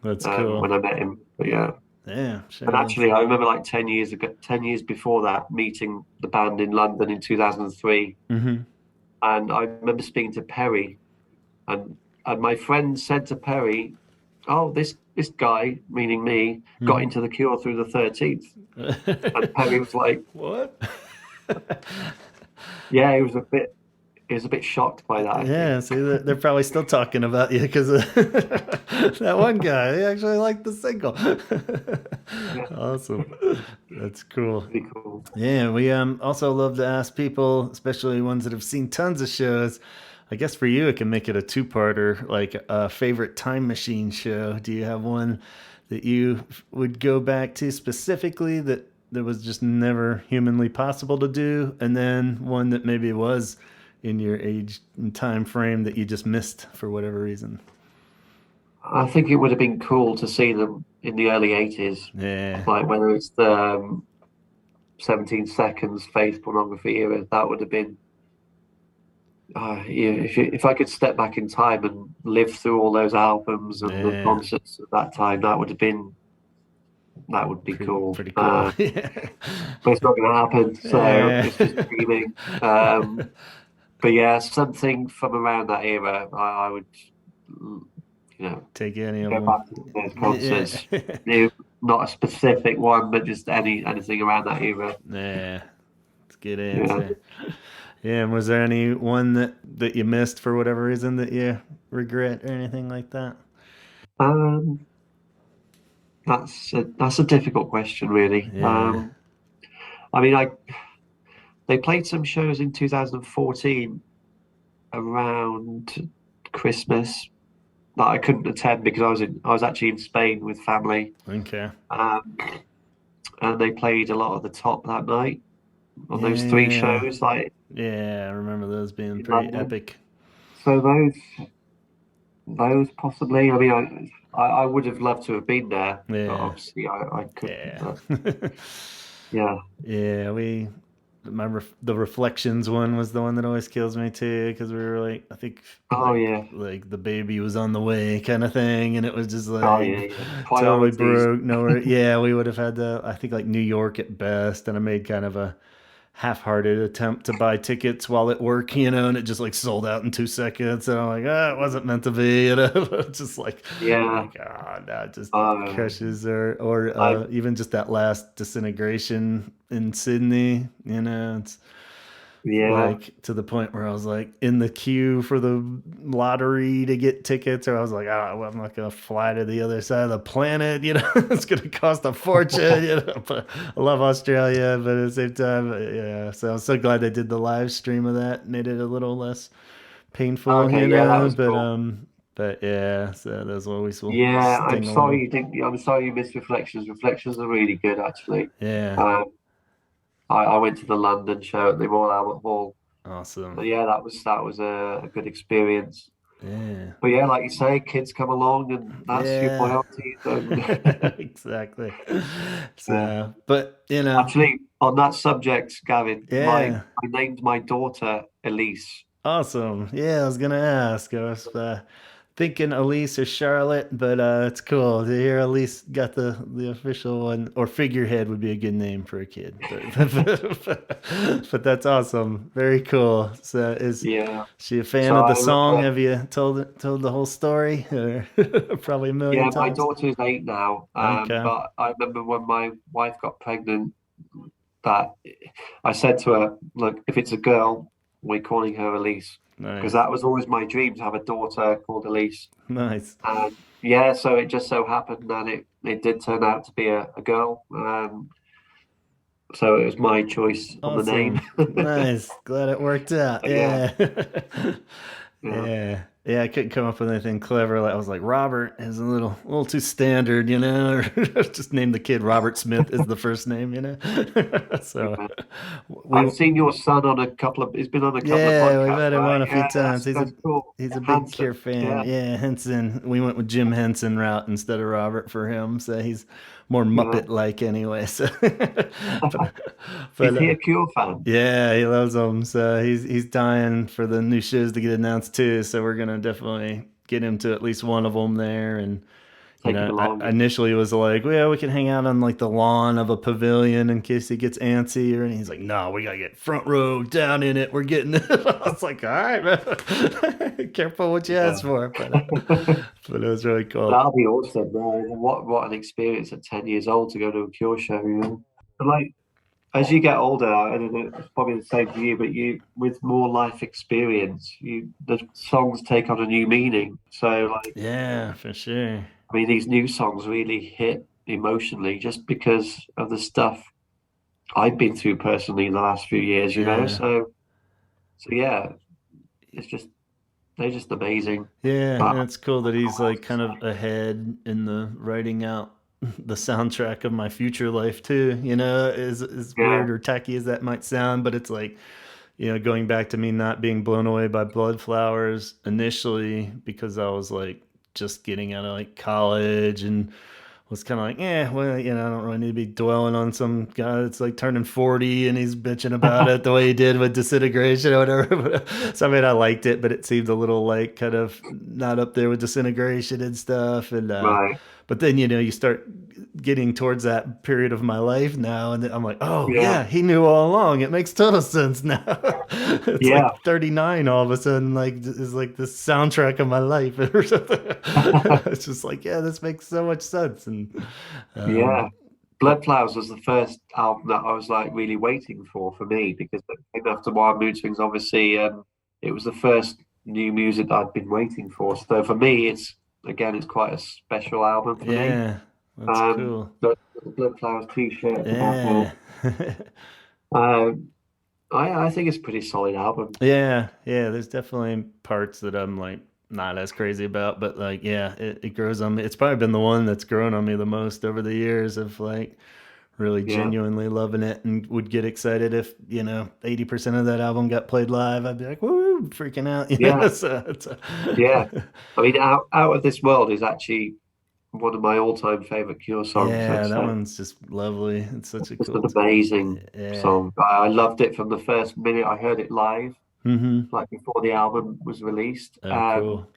Speaker 1: That's cool.
Speaker 2: when I met him. But yeah,
Speaker 1: Yeah,
Speaker 2: and
Speaker 1: sure.
Speaker 2: actually, I remember like 10 years ago, 10 years before that, meeting the band in London in 2003,
Speaker 1: Mm-hmm.
Speaker 2: and I remember speaking to Perry, and my friend said to Perry, "Oh, this guy, meaning me, got into the Cure through the 13th." And Perry was like,
Speaker 1: What?
Speaker 2: "Yeah, he was a bit shocked by that, I think."
Speaker 1: Yeah, see, they're probably still talking about you because that one guy. He actually liked the single.
Speaker 2: Yeah,
Speaker 1: Awesome. That's cool.
Speaker 2: pretty cool.
Speaker 1: Yeah, we also love to ask people, especially ones that have seen tons of shows. I guess for you, it can make it a two-parter, like a favorite time machine show. Do you have one that you would go back to specifically that was just never humanly possible to do, and then one that maybe was in your age and time frame that you just missed for whatever reason?
Speaker 2: I think it would have been cool to see them in the early 80s,
Speaker 1: Yeah.
Speaker 2: like whether it's the 17 seconds face pornography era. That would have been, yeah, if I could step back in time and live through all those albums and the
Speaker 1: Yeah.
Speaker 2: concerts at that time, that would be cool.
Speaker 1: Pretty cool. Yeah.
Speaker 2: But it's not going to happen, so
Speaker 1: Yeah.
Speaker 2: it's just dreaming. But yeah, something from around that era, I would,
Speaker 1: Take any of
Speaker 2: go
Speaker 1: them.
Speaker 2: back to those
Speaker 1: Yeah.
Speaker 2: concerts. Not a specific one, but just anything around that era.
Speaker 1: Yeah. It's a good
Speaker 2: Yeah.
Speaker 1: answer. Yeah, and was there any one that you missed for whatever reason that you regret or anything like that?
Speaker 2: Um, that's a difficult question, really.
Speaker 1: Yeah.
Speaker 2: I mean, they played some shows in 2014 around Christmas that I couldn't attend because I was actually in Spain with family,
Speaker 1: Okay.
Speaker 2: um, and they played a lot of the top that night on those three
Speaker 1: Yeah.
Speaker 2: shows, like
Speaker 1: Yeah, I remember those being
Speaker 2: in
Speaker 1: pretty
Speaker 2: London.
Speaker 1: epic.
Speaker 2: So those possibly. I mean, I would have loved to have been there, but
Speaker 1: Yeah.
Speaker 2: obviously I couldn't.
Speaker 1: Yeah.
Speaker 2: But yeah.
Speaker 1: Yeah, the reflections one was the one that always kills me too because we were like I think
Speaker 2: Oh yeah.
Speaker 1: like the baby was on the way kind of thing and it was just
Speaker 2: Oh yeah.
Speaker 1: like
Speaker 2: Yeah.
Speaker 1: totally
Speaker 2: Priorities.
Speaker 1: broke nowhere. Yeah, we would have had to I think like New York at best and I made kind of a half-hearted attempt to buy tickets while at work, and it just like sold out in 2 seconds and I'm like, it wasn't meant to be, just
Speaker 2: Yeah.
Speaker 1: like no, it just
Speaker 2: Um,
Speaker 1: crushes or
Speaker 2: I
Speaker 1: even just that last disintegration in Sydney, it's
Speaker 2: yeah.
Speaker 1: like to the point where I was like in the queue for the lottery to get tickets, or I was like, oh, well, I'm not gonna fly to the other side of the planet, it's gonna cost a fortune, But I love Australia, but at the same time, yeah. So I'm so glad they did the live stream of that, made it a little less painful,
Speaker 2: Okay. Yeah, that was
Speaker 1: But
Speaker 2: cool.
Speaker 1: yeah, so those always will
Speaker 2: Yeah, I'm
Speaker 1: sting a
Speaker 2: sorry
Speaker 1: little.
Speaker 2: you didn't. I'm sorry you missed Reflections. Reflections are really good, actually.
Speaker 1: Yeah,
Speaker 2: Um, I went to the London show at the Royal Albert Hall.
Speaker 1: awesome.
Speaker 2: But yeah, that was a good experience.
Speaker 1: Yeah,
Speaker 2: But yeah, like you say, kids come along and that's your
Speaker 1: yeah.
Speaker 2: priorities. And
Speaker 1: Exactly.
Speaker 2: yeah.
Speaker 1: So, but
Speaker 2: Actually, On that subject, Gavin,
Speaker 1: Yeah.
Speaker 2: I named my daughter Elise.
Speaker 1: Awesome. Yeah, I was gonna ask. I was thinking Elise or Charlotte, but it's cool to hear Elise got the official one. Or figurehead would be a good name for a kid, but that's awesome. Very cool. So, is
Speaker 2: Yeah.
Speaker 1: she a fan
Speaker 2: So
Speaker 1: of the
Speaker 2: I
Speaker 1: song?
Speaker 2: remember,
Speaker 1: Have you told the whole story? Or probably a million
Speaker 2: yeah, my
Speaker 1: times.
Speaker 2: daughter is 8 now.
Speaker 1: Okay.
Speaker 2: But I remember when my wife got pregnant, that I said to her, "Look, if it's a girl, we're calling her Elise," because
Speaker 1: Nice.
Speaker 2: that was always my dream to have a daughter called Elise.
Speaker 1: Nice.
Speaker 2: And yeah, so it just so happened that it did turn out to be a girl. So it was my choice on the name.
Speaker 1: Awesome. Nice. Glad it worked out.
Speaker 2: But yeah,
Speaker 1: Yeah.
Speaker 2: yeah,
Speaker 1: Yeah. Yeah, I couldn't come up with anything clever. I was like, Robert is a little too standard, Or just name the kid Robert Smith is the first name. So
Speaker 2: yeah.
Speaker 1: we
Speaker 2: I've seen your son on a couple of. He's been on a couple of
Speaker 1: yeah, we've
Speaker 2: podcasts,
Speaker 1: had him
Speaker 2: right?
Speaker 1: on a few
Speaker 2: Yeah,
Speaker 1: times.
Speaker 2: that's cool.
Speaker 1: He's a big Cure
Speaker 2: Handsome.
Speaker 1: fan.
Speaker 2: Yeah,
Speaker 1: Yeah, Henson. We went with Jim Henson route instead of Robert for him, so he's more
Speaker 2: yeah.
Speaker 1: Muppet like anyway. So, but
Speaker 2: Is he a Cure fan?
Speaker 1: yeah, he loves them. So he's dying for the new shows to get announced too. So we're gonna definitely get him to at least one of them there. And
Speaker 2: Take him
Speaker 1: I
Speaker 2: along.
Speaker 1: initially was like, well, yeah, we can hang out on like the lawn of a pavilion in case he gets antsy. And he's like, no, we gotta get front row down in it. We're getting it. I was like, all right, man. Careful what you
Speaker 2: Yeah.
Speaker 1: ask for. But it was really cool.
Speaker 2: That'll be awesome, man. What an experience at 10 years old to go to a Cure show, you know. But like as you get older, I don't know, it's probably the same for you, but you with more life experience, the songs take on a new meaning. So like
Speaker 1: Yeah, for sure.
Speaker 2: I mean these new songs really hit emotionally just because of the stuff I've been through personally in the last few years, you know.
Speaker 1: Yeah.
Speaker 2: So yeah, it's just they're just amazing.
Speaker 1: Yeah,
Speaker 2: But
Speaker 1: and it's cool that he's like kind of ahead in the writing out the soundtrack of my future life too. As
Speaker 2: yeah,
Speaker 1: weird or tacky as that might sound, but it's like, going back to me not being blown away by Blood Flowers initially because I was like just getting out of like college and was kind of like, well, I don't really need to be dwelling on some guy that's like turning 40 and he's bitching about it the way he did with Disintegration or whatever. So, I mean, I liked it, but it seemed a little like kind of not up there with Disintegration and stuff. And,
Speaker 2: right.
Speaker 1: but then, you start getting towards that period of my life now. And I'm like, oh,
Speaker 2: Yeah,
Speaker 1: yeah, he knew all along. It makes total sense now. It's
Speaker 2: yeah.
Speaker 1: like 39 all of a sudden, like, is like the soundtrack of my life or something. It's just like, yeah, this makes so much sense. And,
Speaker 2: Yeah.
Speaker 1: um,
Speaker 2: Blood Flowers was the first album that I was like really waiting for me because it came after Wild Mood Swings, obviously, and it was the first new music that I'd been waiting for. So for me, it's quite a special album for me.
Speaker 1: yeah, that's cool.
Speaker 2: The Blood Flowers T-shirt at the back there.
Speaker 1: Yeah.
Speaker 2: Um, I think it's a pretty solid album.
Speaker 1: Yeah, yeah, there's definitely parts that I'm like not as crazy about, but like yeah, it grows on me. It's probably been the one that's grown on me the most over the years of like really
Speaker 2: Yeah,
Speaker 1: genuinely loving it and would get excited if, 80% of that album got played live. I'd be like, woo, freaking out.
Speaker 2: yeah,
Speaker 1: So
Speaker 2: yeah. I mean, Out of This World is actually one of my all-time favorite Cure songs, I'd
Speaker 1: yeah, that
Speaker 2: say.
Speaker 1: one's just lovely. It's such a
Speaker 2: Just
Speaker 1: cool
Speaker 2: an amazing
Speaker 1: yeah.
Speaker 2: song. I loved it from the first minute I heard it live,
Speaker 1: Mm-hmm.
Speaker 2: like before the album was released.
Speaker 1: Oh,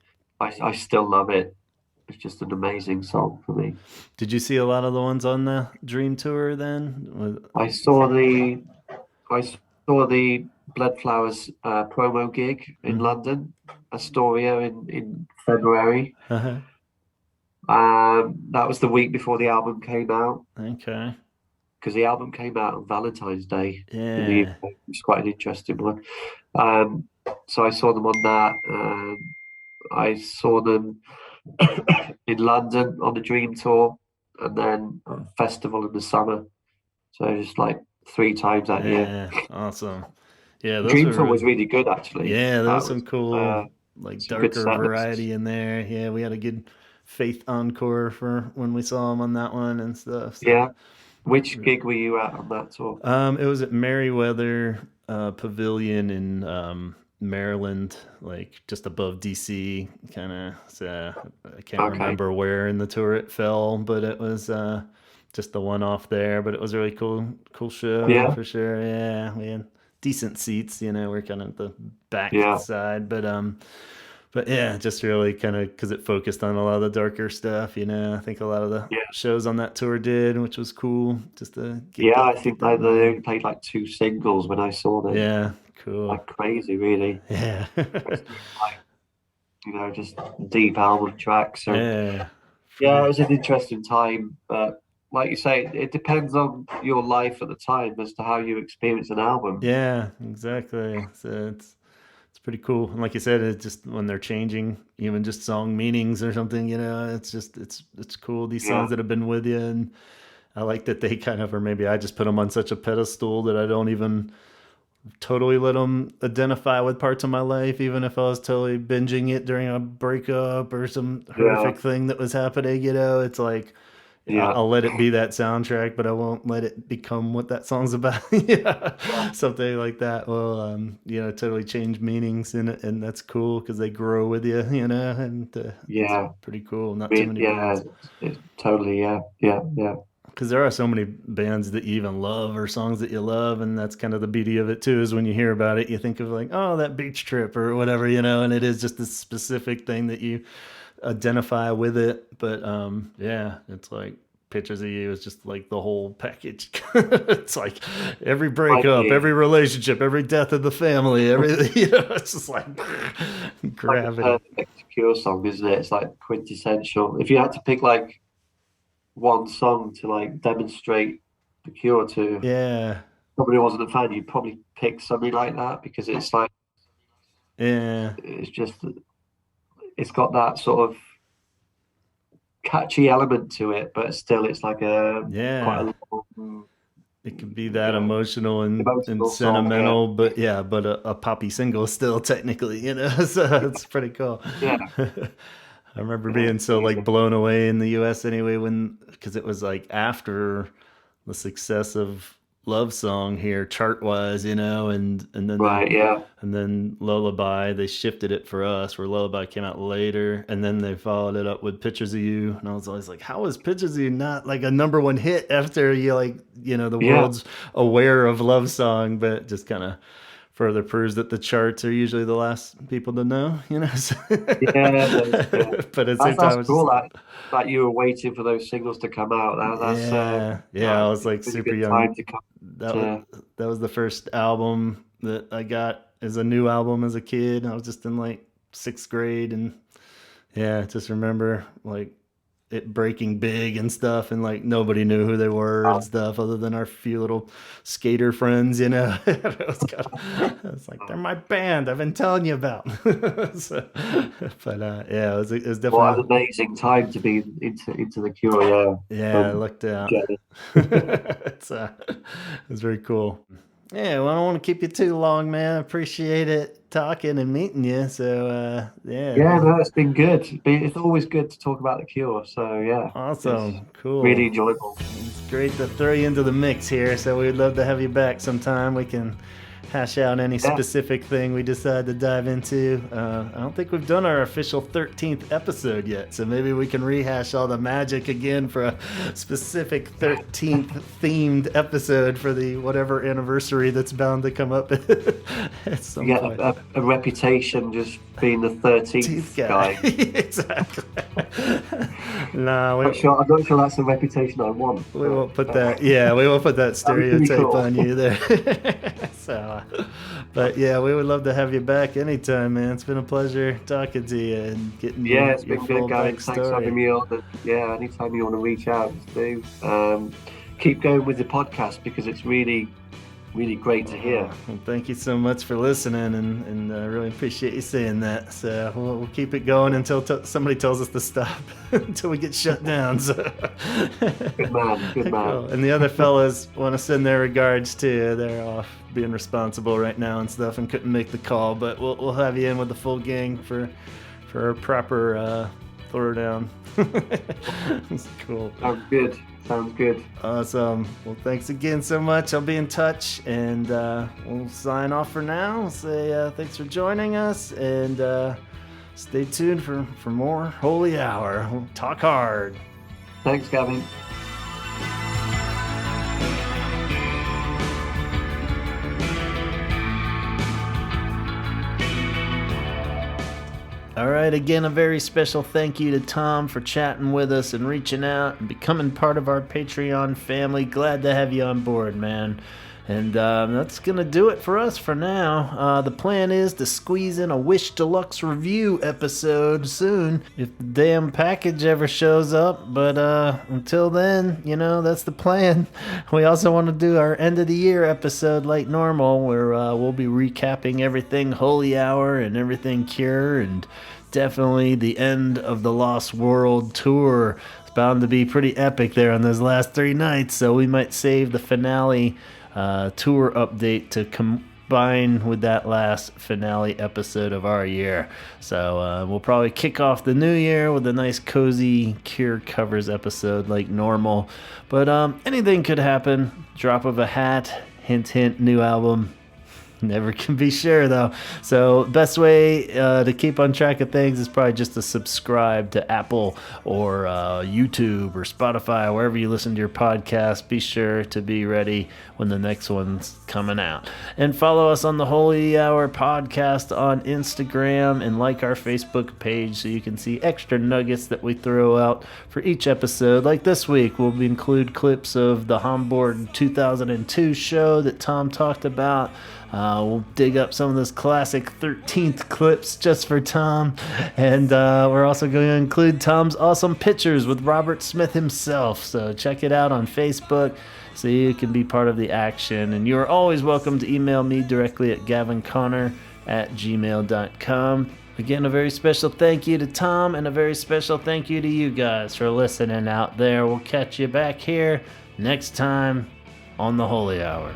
Speaker 1: cool.
Speaker 2: I still love it. It's just an amazing song for me.
Speaker 1: Did you see a lot of the ones on the Dream Tour then?
Speaker 2: I saw the I saw the Blood Flowers promo gig in
Speaker 1: Mhm.
Speaker 2: London, Astoria in February.
Speaker 1: Uh-huh.
Speaker 2: That was the week before the album came out
Speaker 1: Okay.
Speaker 2: because the album came out on Valentine's Day in the
Speaker 1: Yeah.
Speaker 2: UK. It's quite an interesting one. Um, so I saw them on that. I saw them in London on the Dream Tour and then a festival in the summer. So just like 3 times that year.
Speaker 1: Yeah. Awesome. Yeah,
Speaker 2: The
Speaker 1: those
Speaker 2: Dream
Speaker 1: were
Speaker 2: Tour was really good actually.
Speaker 1: yeah, there
Speaker 2: That
Speaker 1: was some
Speaker 2: was
Speaker 1: cool like
Speaker 2: some good
Speaker 1: darker
Speaker 2: set lists.
Speaker 1: variety in there. Yeah, we had a good Faith encore for when we saw him on that one and stuff. So
Speaker 2: Yeah. Which gig were you at on that tour?
Speaker 1: it was at Merriweather Pavilion in Maryland, like just above DC, kind of. So I can't
Speaker 2: Okay.
Speaker 1: remember where in the tour it fell, but it was just the one off there, but it was a really cool show
Speaker 2: Yeah.
Speaker 1: for sure. Yeah, we had decent seats, we're kind of the back side, but yeah, just really kind of because it focused on a lot of the darker stuff, I think a lot of the shows on that tour did, which was cool. Just to get
Speaker 2: I think they only played like 2 singles when I saw them.
Speaker 1: Yeah, cool.
Speaker 2: Like crazy, really.
Speaker 1: Yeah.
Speaker 2: Like, just deep album tracks. So,
Speaker 1: yeah,
Speaker 2: it was an interesting time, but like you say, it depends on your life at the time as to how you experience an album.
Speaker 1: Yeah, exactly. So it's pretty cool. And like you said, it's just when they're changing, even just song meanings or something, it's just it's cool. These songs that have been with you, and I like that they kind of, or maybe I just put them on such a pedestal that I don't even totally let them identify with parts of my life, even if I was totally binging it during a breakup or some horrific thing that was happening. It's like, I'll let it be that soundtrack, but I won't let it become what that song's about. Something like that will, totally change meanings in it, and that's cool because they grow with you, and it's pretty cool. Not too many bands.
Speaker 2: It's totally, yeah.
Speaker 1: Because there are so many bands that you even love or songs that you love, and that's kind of the beauty of it too, is when you hear about it, you think of like, oh, that beach trip or whatever, and it is just this specific thing that you identify with it. But it's like Pictures of You is just like the whole package. It's like every breakup, every relationship, every death of the family, everything. It's just like gravity.
Speaker 2: Like a perfect Cure song, isn't it? It's like quintessential. If you had to pick like one song to like demonstrate the Cure to somebody who wasn't a fan, you'd probably pick something like that, because it's like, it's just, it's got that sort of catchy element to it, but still it's like quite a long,
Speaker 1: it can be that emotional and sentimental, song, but a poppy single still technically, so it's pretty cool. I remember being so like blown away in the US anyway, because it was like after the success of Love Song here chart wise, and then and then Lullaby, they shifted it for us where Lullaby came out later, and then they followed it up with Pictures of You, and I was always like, how is Pictures of You not like a number one hit after the world's aware of Love Song? But just kind of further proves that the charts are usually the last people to know, So,
Speaker 2: but at the same time, cool that you were waiting for those singles to come out.
Speaker 1: I was like super young. That was the first album that I got as a new album as a kid. I was just in like 6th grade, and just remember like it breaking big and stuff, and like nobody knew who they were and stuff other than our few little skater friends, It was like, they're my band I've been telling you about. It was definitely
Speaker 2: an amazing time to be into the Cure.
Speaker 1: I looked out. It was very cool. Yeah, well, I don't want to keep you too long, man. I appreciate it talking and meeting you. So,
Speaker 2: it's been good. It's always good to talk about the Cure. So,
Speaker 1: awesome, cool,
Speaker 2: really enjoyable.
Speaker 1: It's great to throw you into the mix here. So, we'd love to have you back sometime. We can hash out any specific thing we decide to dive into. I don't think we've done our official 13th episode yet, so maybe we can rehash all the magic again for a specific 13th themed episode for the whatever anniversary that's bound to come up at some point.
Speaker 2: A reputation just being the 13th guy.
Speaker 1: Exactly. No,
Speaker 2: I'm not sure that's a reputation I want.
Speaker 1: We won't put that. Yeah, we won't put that stereotype on you there. So, but we would love to have you back anytime, man. It's been a pleasure talking to you and getting
Speaker 2: it's been good, Gavin. Thanks for having me on. Anytime you want to reach out, do. Keep going with the podcast because it's really great to hear.
Speaker 1: Well, thank you so much for listening, and I really appreciate you saying that. So we'll keep it going until somebody tells us to stop, until we get shut down. So.
Speaker 2: Good man.
Speaker 1: Cool. And the other fellas want to send their regards too. They're off being responsible right now and stuff, and couldn't make the call, but we'll have you in with the full gang for a proper throwdown. It's cool.
Speaker 2: Sounds good.
Speaker 1: Awesome. Well, thanks again so much. I'll be in touch, and we'll sign off for now. We'll say thanks for joining us, and stay tuned for more Holy Hour. We'll talk hard.
Speaker 2: Thanks, Gavin.
Speaker 1: All right, again, a very special thank you to Tom for chatting with us and reaching out and becoming part of our Patreon family. Glad to have you on board, man. And that's going to do it for us for now. The plan is to squeeze in a Wish Deluxe review episode soon if the damn package ever shows up. But until then, that's the plan. We also want to do our end of the year episode like normal where we'll be recapping everything Holy Hour and everything Cure and definitely the end of the Lost World tour. It's bound to be pretty epic there on those last 3 nights. So we might save the finale tour update to combine with that last finale episode of our year. So we'll probably kick off the new year with a nice cozy Cure covers episode like normal. But anything could happen. Drop of a hat, hint, hint, new album. Never can be sure, though. So best way to keep on track of things is probably just to subscribe to Apple or YouTube or Spotify, wherever you listen to your podcast. Be sure to be ready when the next one's coming out. And follow us on the Holy Hour podcast on Instagram and like our Facebook page so you can see extra nuggets that we throw out for each episode. Like this week, we'll include clips of the Hamburg 2002 show that Tom talked about. We'll dig up some of those classic 13th clips just for Tom. And we're also going to include Tom's awesome pictures with Robert Smith himself. So check it out on Facebook so you can be part of the action. And you're always welcome to email me directly at gavinconnor@gmail.com. Again, a very special thank you to Tom and a very special thank you to you guys for listening out there. We'll catch you back here next time on the Holy Hour.